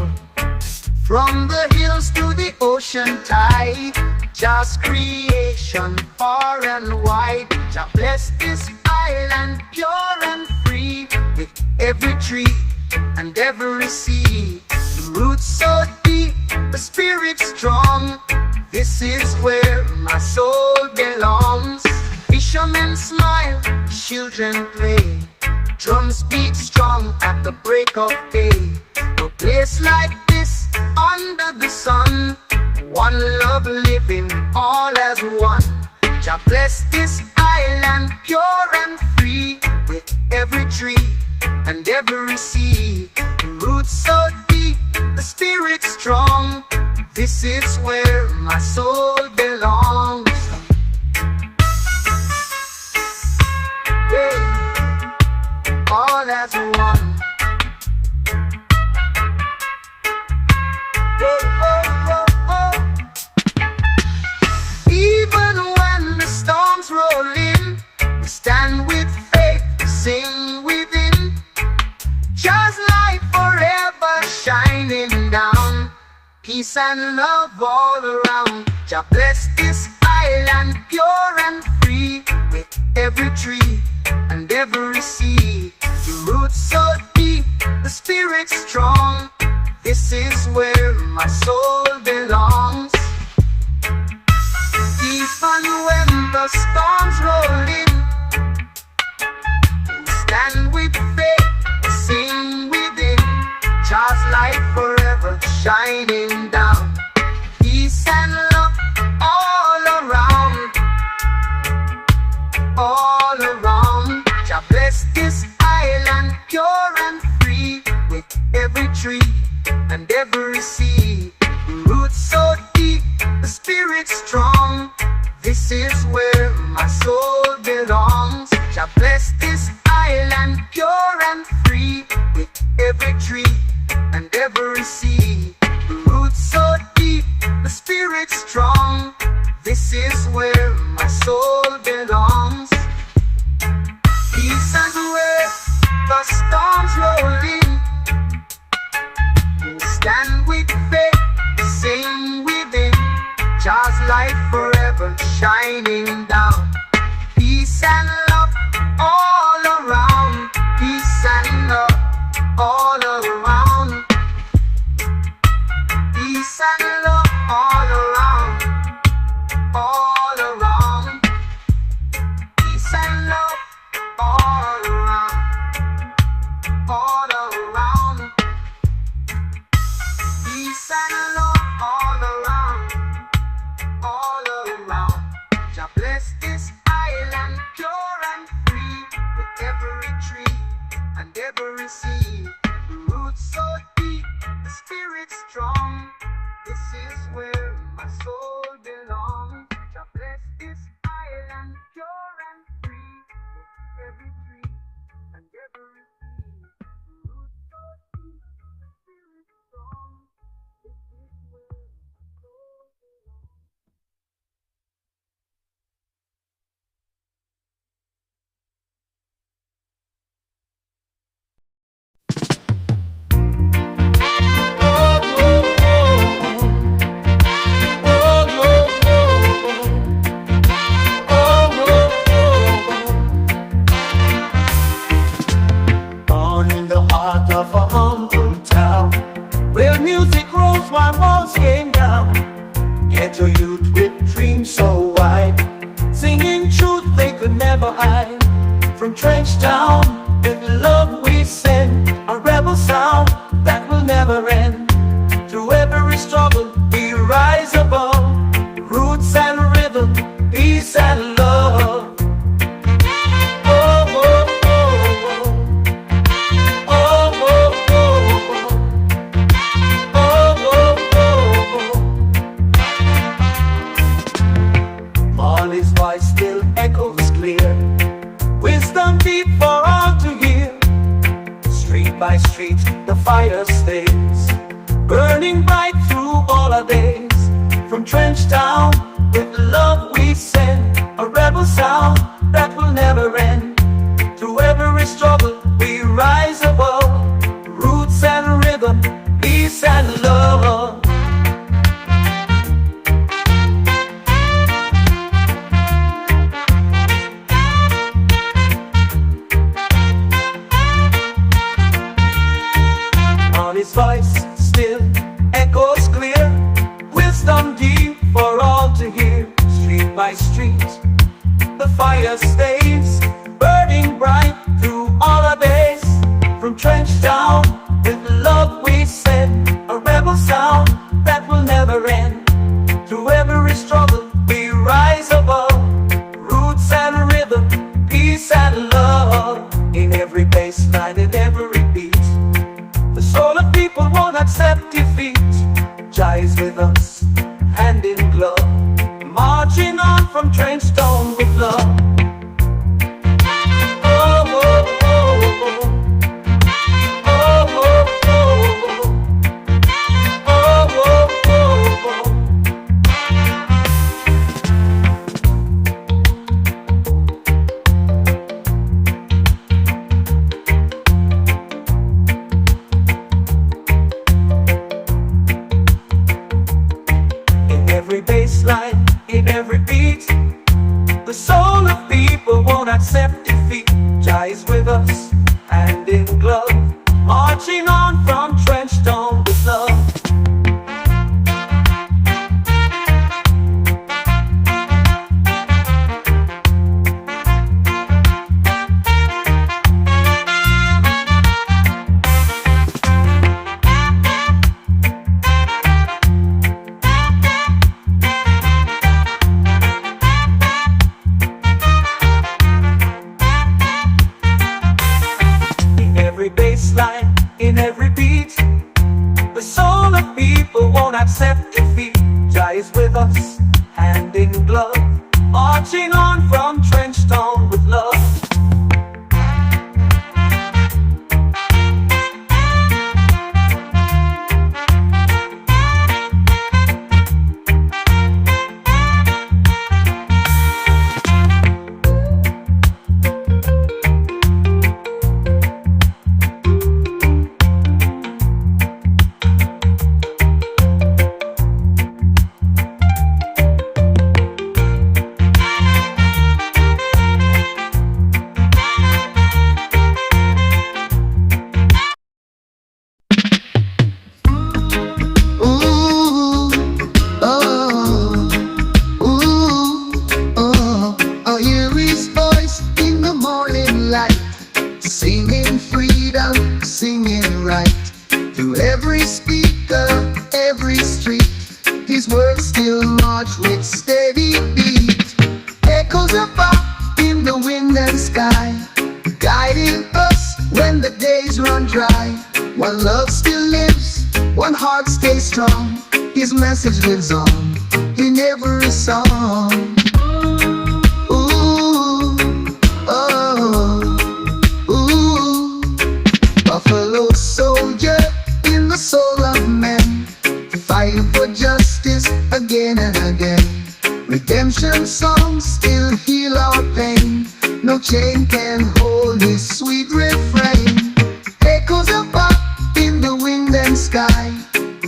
A: From the hills to the ocean tide, just creation far and wide. Jah bless this island pure and free, with every tree and every sea. The roots so deep, the spirit strong, this is where my soul belongs. Fishermen smile, children play, Drums beat strong at the break of day. A place like this, under the sun, one love living all as one. Jah bless this island pure and free, with every tree and every sea. The roots so deep, the spirit strong. This is where my soul belongs. Hey, all as one. Oh, oh, oh, oh. Even when the storms roll in, we stand with faith, sing within. Just light forever shining down, peace and love all around. Jah bless this island pure and free, with every tree and every sea. The roots so deep, the spirit strong. This is where my soul belongs. Even when the storms roll in, we stand with faith, sing within. Just light forever shining down, peace and love all around, all around. Jah bless this island pure and free, with every tree and every sea. The roots so deep, the spirit strong. This is where my soul belongs. Jah bless this island pure and free, with every tree and every sea. The roots so deep, the spirit strong. This is where my soul belongs. Peace and where the storms roll in, we stand with faith, sing within. Just light forever shining down, peace and love all around, peace and love all around, peace and love all around, all around, peace and love all around, all around, peace and love all around, all around. Jah bless this island pure and free, with every tree and every sea. The roots so deep, the spirit strong. This is where my soul belongs. Jah bless this island pure and free, with every tree and every sea. The roots so deep, the spirit strong. This is where my soul belongs.
B: Born in the heart of a humble town, where music rose while walls came down. Ghetto youth with dreams so wide, singing truth they could never hide. From trench town, with love we send, a rebel sound that will never end. Through every struggle we rise above, roots and rhythm, peace and love. Oh, oh, oh, oh. Oh, oh, oh, oh, oh, oh. Marley's voice still echoes clear, wisdom deep for all to hear. Street by street the fire stays, burning bright through all our days. From trench town, with love we send, a rebel sound that will never end. Through every struggle we rise above, roots and rhythm, peace and love. On his voice still echoes clear, wisdom deep for all to hear. Street by street the fire stays, burning bright through all our days. trench down. With love we send a rebel sound that will never end. Through every struggle we rise above. Roots and rhythm, peace and love. In every bass line, in every beat, the soul of people won't accept defeat. Jah is with us, hand in glove, marching on from trench town with love. Oh, oh, oh, oh. In every beat, the soul of people won't accept defeat. Jah is with us, hand in glove, marching on from trench town with love. In every beat, the soul of people won't accept defeat. Jah is with us, hand in glove, marching on from trench town with love.
A: Singing freedom, singing right. Through every speaker, every street, his words still march with steady beat. Echoes of up in the wind and sky, guiding us when the days run dry. One love still lives, one heart stays strong. His message lives on in every song. Buffalo soldier in the soul of man, fighting for justice again and again. Redemption songs still heal our pain. No chain can hold his sweet refrain. Echoes of up in the wind and sky,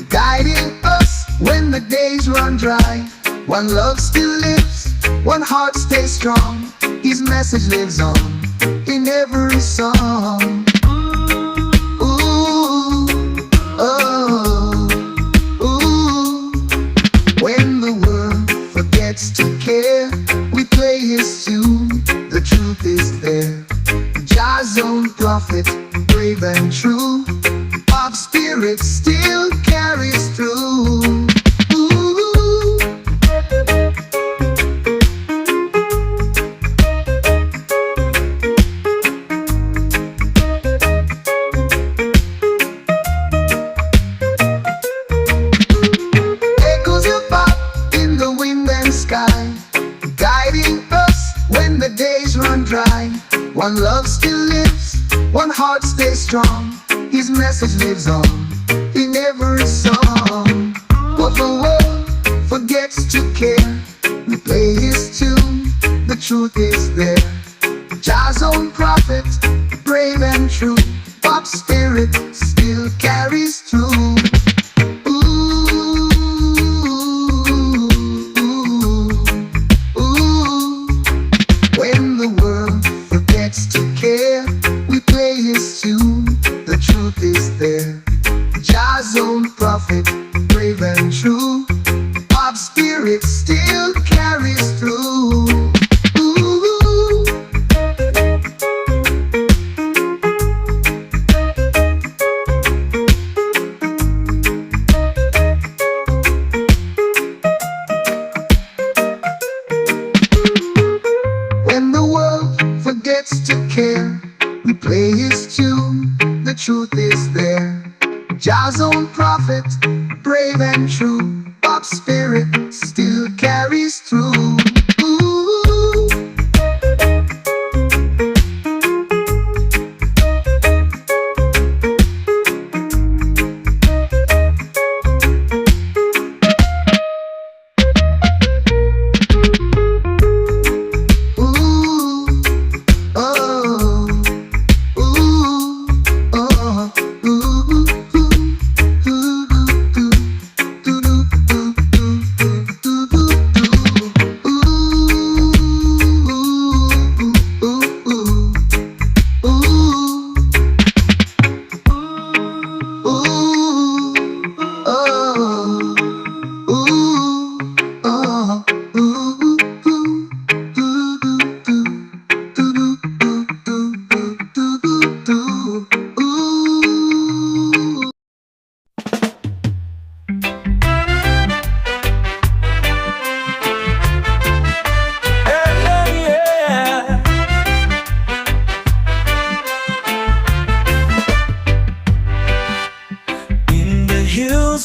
A: guiding us when the days run dry. One love still lives, one heart stays strong. His message lives on in every song. When the world forgets to care, we play his tune, the truth is there. Jah's own prophet, brave and true, our spirit still carries through. Guiding us when the days run dry. One love still lives, one heart stays strong. His message lives on in every song. But the world forgets to care, we play his tune, the truth is there. Jah's own prophet, brave and true, Bob's spirit still carries through. Jah's own prophet, brave and true, our spirit still carries through. Jah's own prophet, brave and true, Bob's spirit still carries through. Ooh.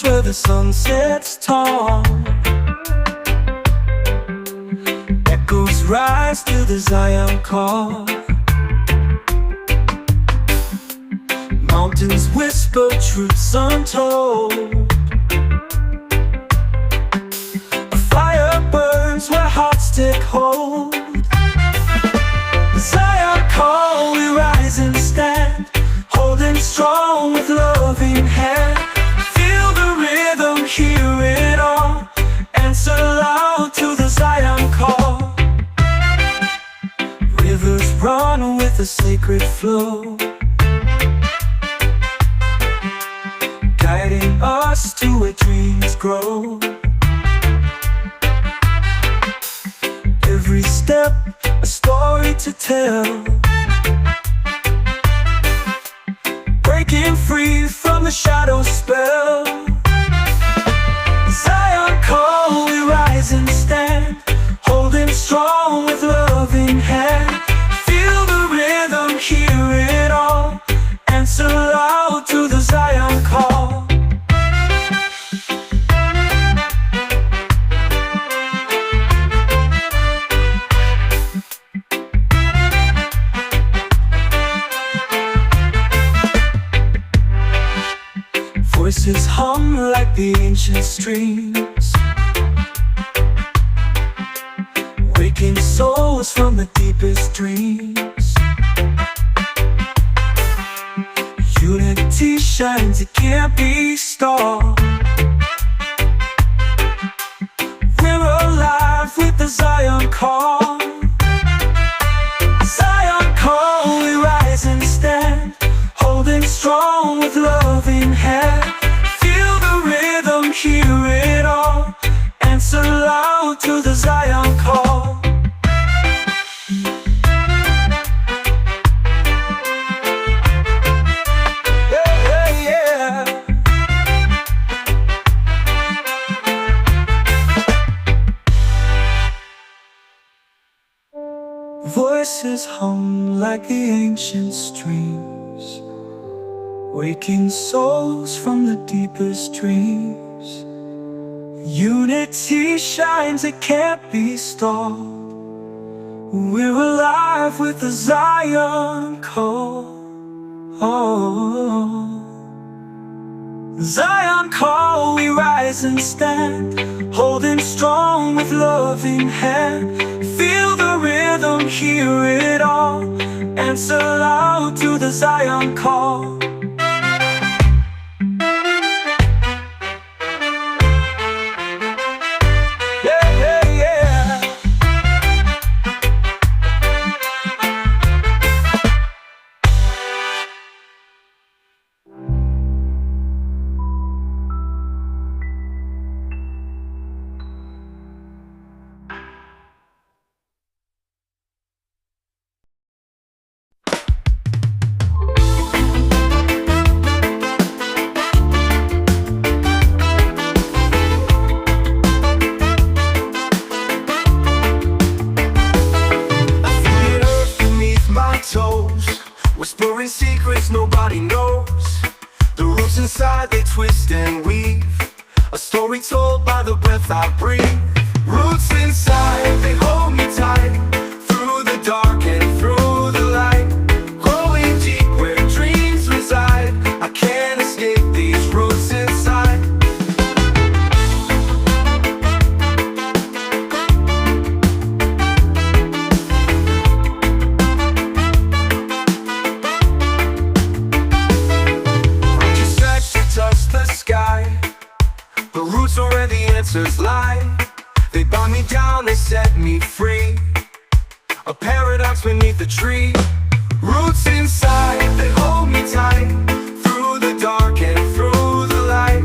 B: Where the sun sets tall, echoes rise to the Zion call. Mountains whisper truths untold. A fire burns where hearts take hold. The Zion call, we rise and stand, holding strong with loving hand. Hear it all, answer loud to the Zion call. Rivers run with a sacred flow, guiding us to where dreams grow. Every step a story to tell, breaking free from the shadow spell. Zion call, we rise and stand, holding strong with loving hand. Feel the rhythm, hear it all, answer loud to the Zion call. Voices hum like the ancient streams, waking souls from the deepest dreams. Unity shines, it can't be stopped. We're alive with the Zion call. Zion call, we rise and stand, holding strong with loving hand. Hear it all, answer loud to the Zion call. Yeah, yeah, yeah. Voices hum like the ancient streams, waking souls from the deepest dreams. Unity shines, it can't be stopped. We're alive with the Zion call. Zion call, we rise and stand, holding strong with loving hand. Feel the rhythm, hear it all, answer loud to the Zion call. Roots inside, they twist and weave, a story told by the breath I breathe. Roots inside, they hold me tight, through the dark and through the light. Growing deep where dreams reside, I can't escape these roots inside. Touch the sky, the roots are where the answers lie. They bind me down, they set me free, a paradox beneath the tree. Roots inside, they hold me tight, through the dark and through the light.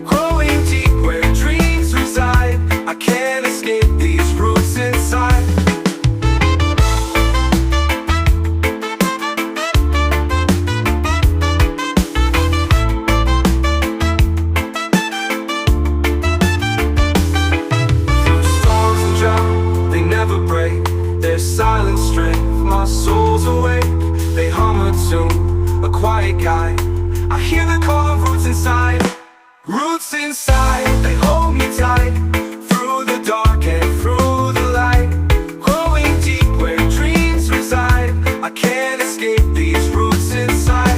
B: Growing deep where dreams reside, I can't escape these roots inside. Their silent strength, my soul's awake. They hum a tune, a quiet guide. I hear the call of roots inside. Roots inside, they hold me tight, through the dark and through the light. Growing deep where dreams reside, I can't escape these roots inside.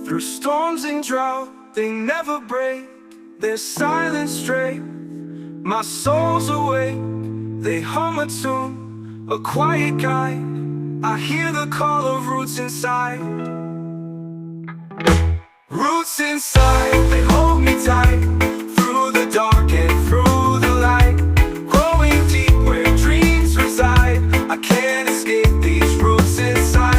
B: Through storms and drought, they never break. Their silent straight, my soul's awake. They hum a tune, a quiet guide. I hear the call of roots inside. Roots inside, they hold me tight, through the dark and through the light. Growing deep where dreams reside, I can't escape these roots inside.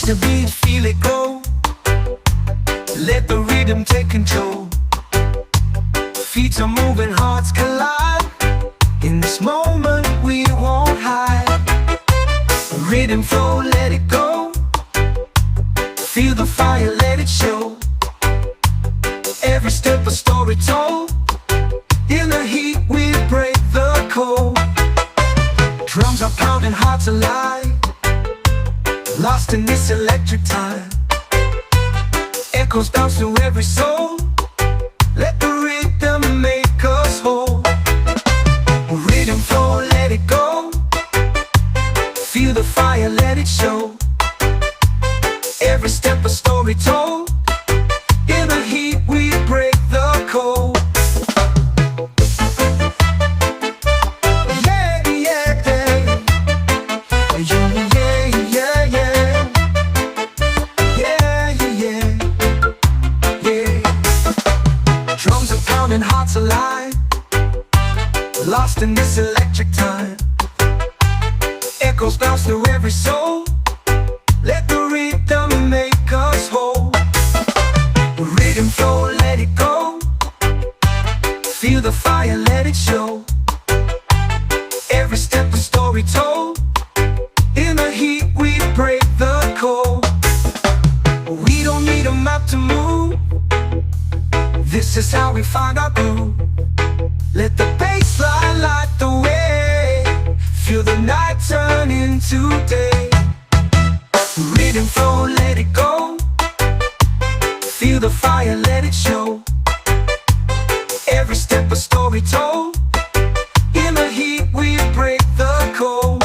B: The beat, feel it go. Let the rhythm take control. Feet are moving, hearts collide. In this moment we won't hide. Rhythm flow, let it go. Feel the fire, let it show. Every step a story told. In the heat we break the cold. Drums are pounding, hearts alive, lost in this electric time. Echoes bounce through every soul. Let the rhythm make us whole. Rhythm flow, let it go. Feel the fire, let it show. Every step a story told. In the heat we break the cold. Hearts alive, lost in this electric time. Echoes bounce through every soul. Let the rhythm make us whole. Rhythm flow, let it go. Feel the fire, let it show. Every step a story told. In the heat we break the cold. We don't need a map to move. This is how we find our groove. Let the bass line light the way. Feel the night turn into day. Rhythm flow, let it go. Feel the fire, let it show. Every step a story told. In the heat we break the cold.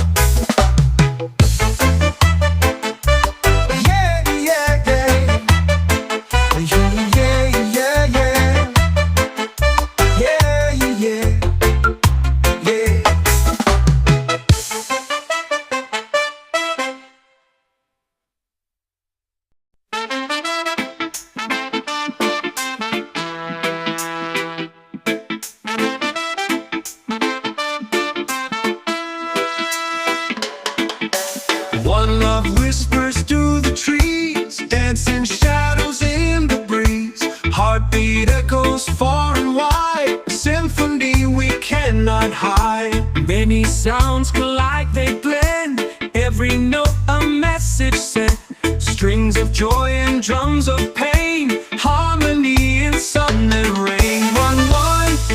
B: high. Many sounds collide, they blend. Every note a message sent. Strings of joy and drums of pain. Harmony in sun and rain. One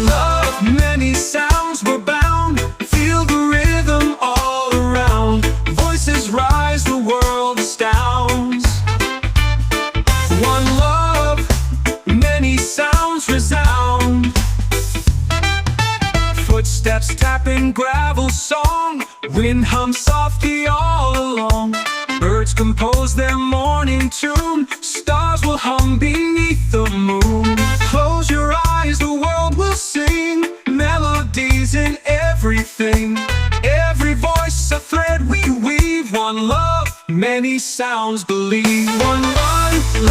B: love, many sounds were bound. Feel the rhythm all around. Voices rise, the world astounds. One love, many sounds resound. Footsteps tapping gravel song. Wind hums softly all along. Birds compose their morning tune. Stars will hum beneath the moon. Close your eyes, the world will sing. Melodies in everything. Every voice a thread we weave. One love, many sounds believe. One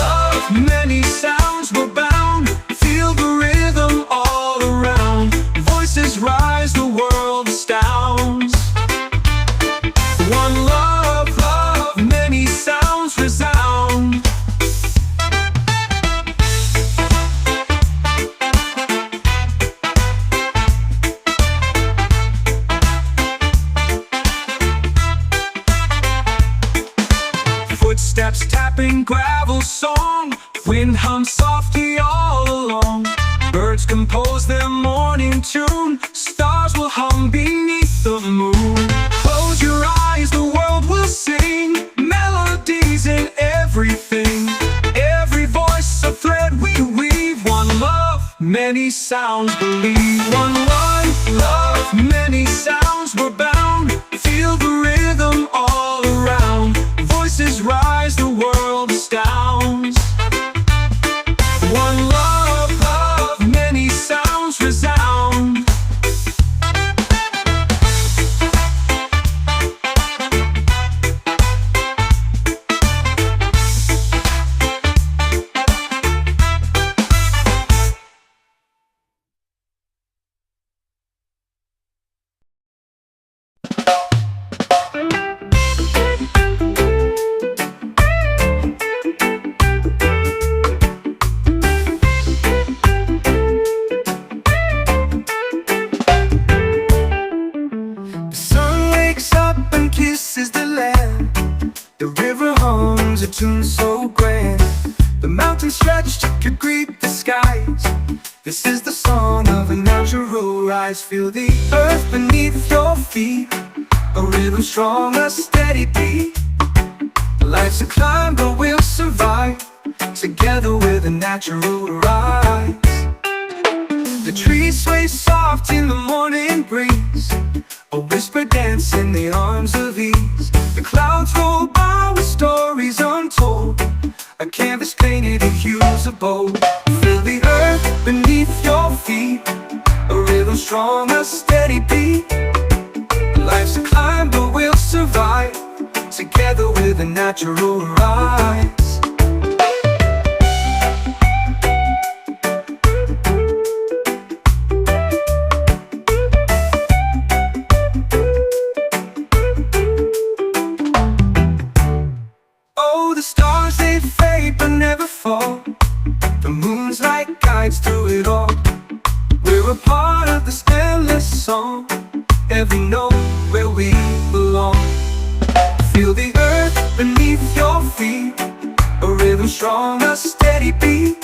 B: love, many sounds were bound. Feel the rhythm all around. Voices rise, the world astounds. One love, many sounds resound. Footsteps tapping gravel song. Wind hums softly all along. Birds compose their morning tune. Stars will hum beneath the moon. Close your eyes, the world will sing. Melodies in everything. Every voice a thread we weave. One love, many sounds believe. One love, many sounds were bound. Feel the rhythm all around. Voices rise, the world astounds. One love, many sounds resound. The sun wakes up and kisses the land. The river hums a tune so grand. The mountains stretch to greet the skies. This is the song of a natural rise. Feel the earth beneath your feet. A rhythm strong, a steady beat. Life's a climb, but we'll survive. Together with a natural rise. The trees sway soft in the morning breeze. A whisper dance in the arms of ease. The clouds roll by with stories untold. A canvas painted in hues of bold. Feel the earth beneath your feet. A rhythm strong, a steady beat. Life's a climb, but we'll survive. Together with a natural rise. Oh, the stars, they fade but never fall. The moon's like guides through it all. We're a part of this endless song. Every note where we belong. Feel the earth beneath your feet. A rhythm strong, a steady beat.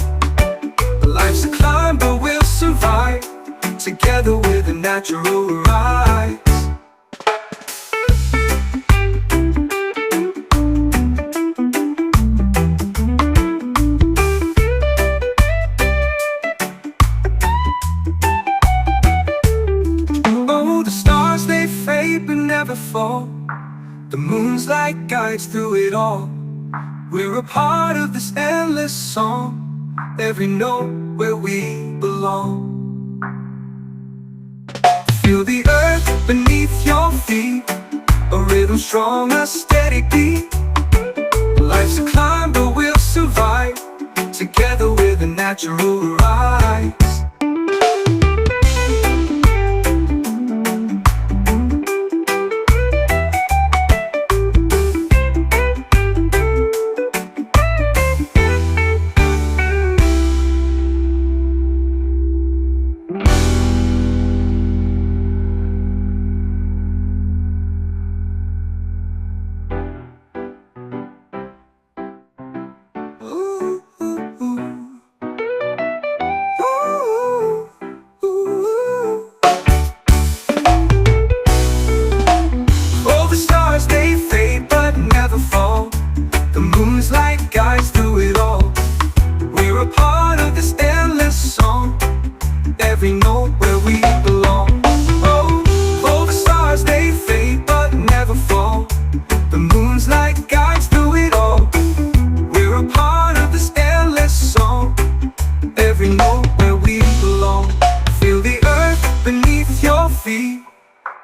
B: Life's a climb, but we'll survive. Together with a natural rise. Oh, the stars, they fade but never fall. The moon's like guides through it all. We're a part of this endless song. Every note where we belong. Feel the earth beneath your feet. A rhythm strong, a steady beat. Life's a climb, but we'll survive. Together with a natural rise.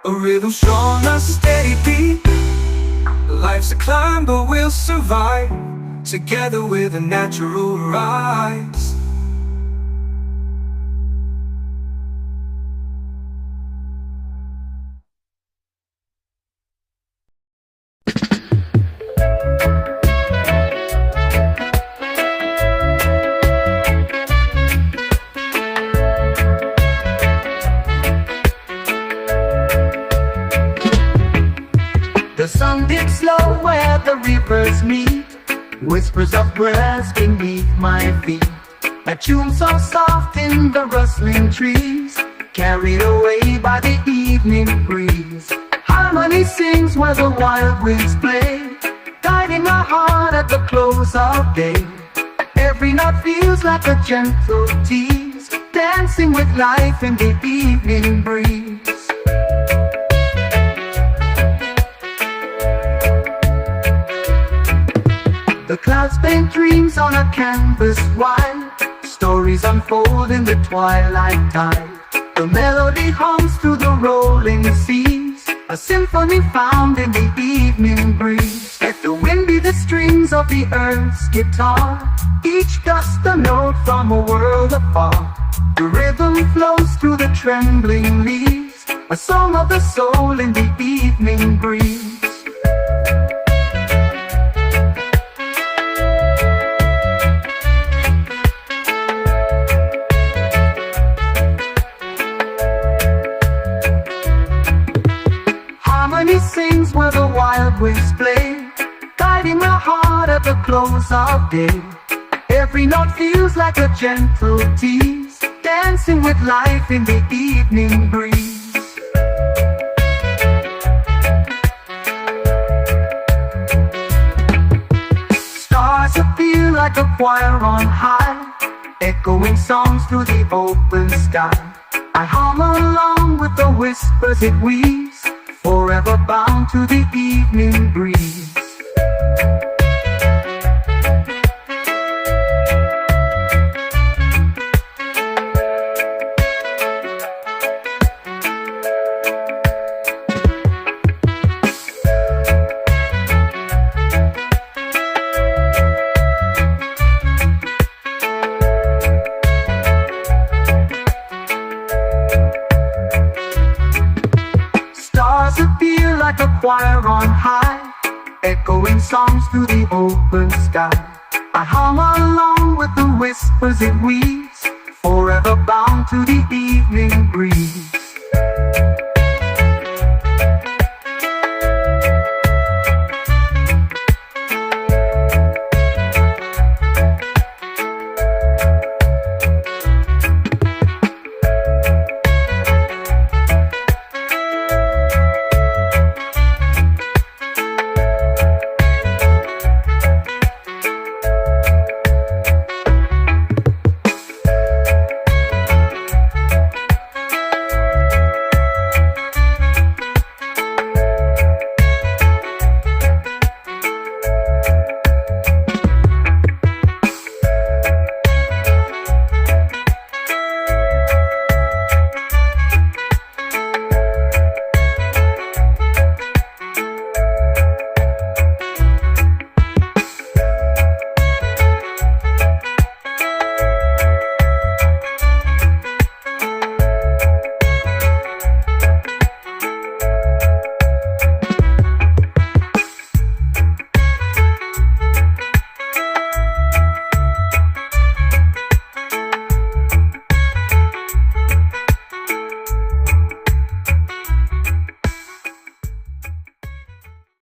B: A rhythm strong, a steady beat. Life's a climb, but we'll survive together with a natural rise.
A: The sun dips low where the rivers meet, whispers of grass beneath my feet. A tune so soft in the rustling trees, carried away by the evening breeze. Harmony sings where the wild winds play, guiding my heart at the close of day. Every note feels like a gentle tease, dancing with life in the evening breeze. The clouds paint dreams on a canvas wide, stories unfold in the twilight tide. The melody hums through the rolling seas, a symphony found in the evening breeze. Let the wind be the strings of the earth's guitar, each dust a note from a world afar. The rhythm flows through the trembling leaves, a song of the soul in the evening breeze. Harmony sings where the wild winds play, guiding my heart at the close of day. Every note feels like a gentle tease, dancing with life in the evening breeze. Stars appear like a choir on high, echoing songs through the open sky. I hum along with the whispers it weaves, forever bound to the evening breeze. Stars appear like a choir on high, echoing songs through the open sky. I hum along with the whispers it weaves, forever bound to the evening breeze.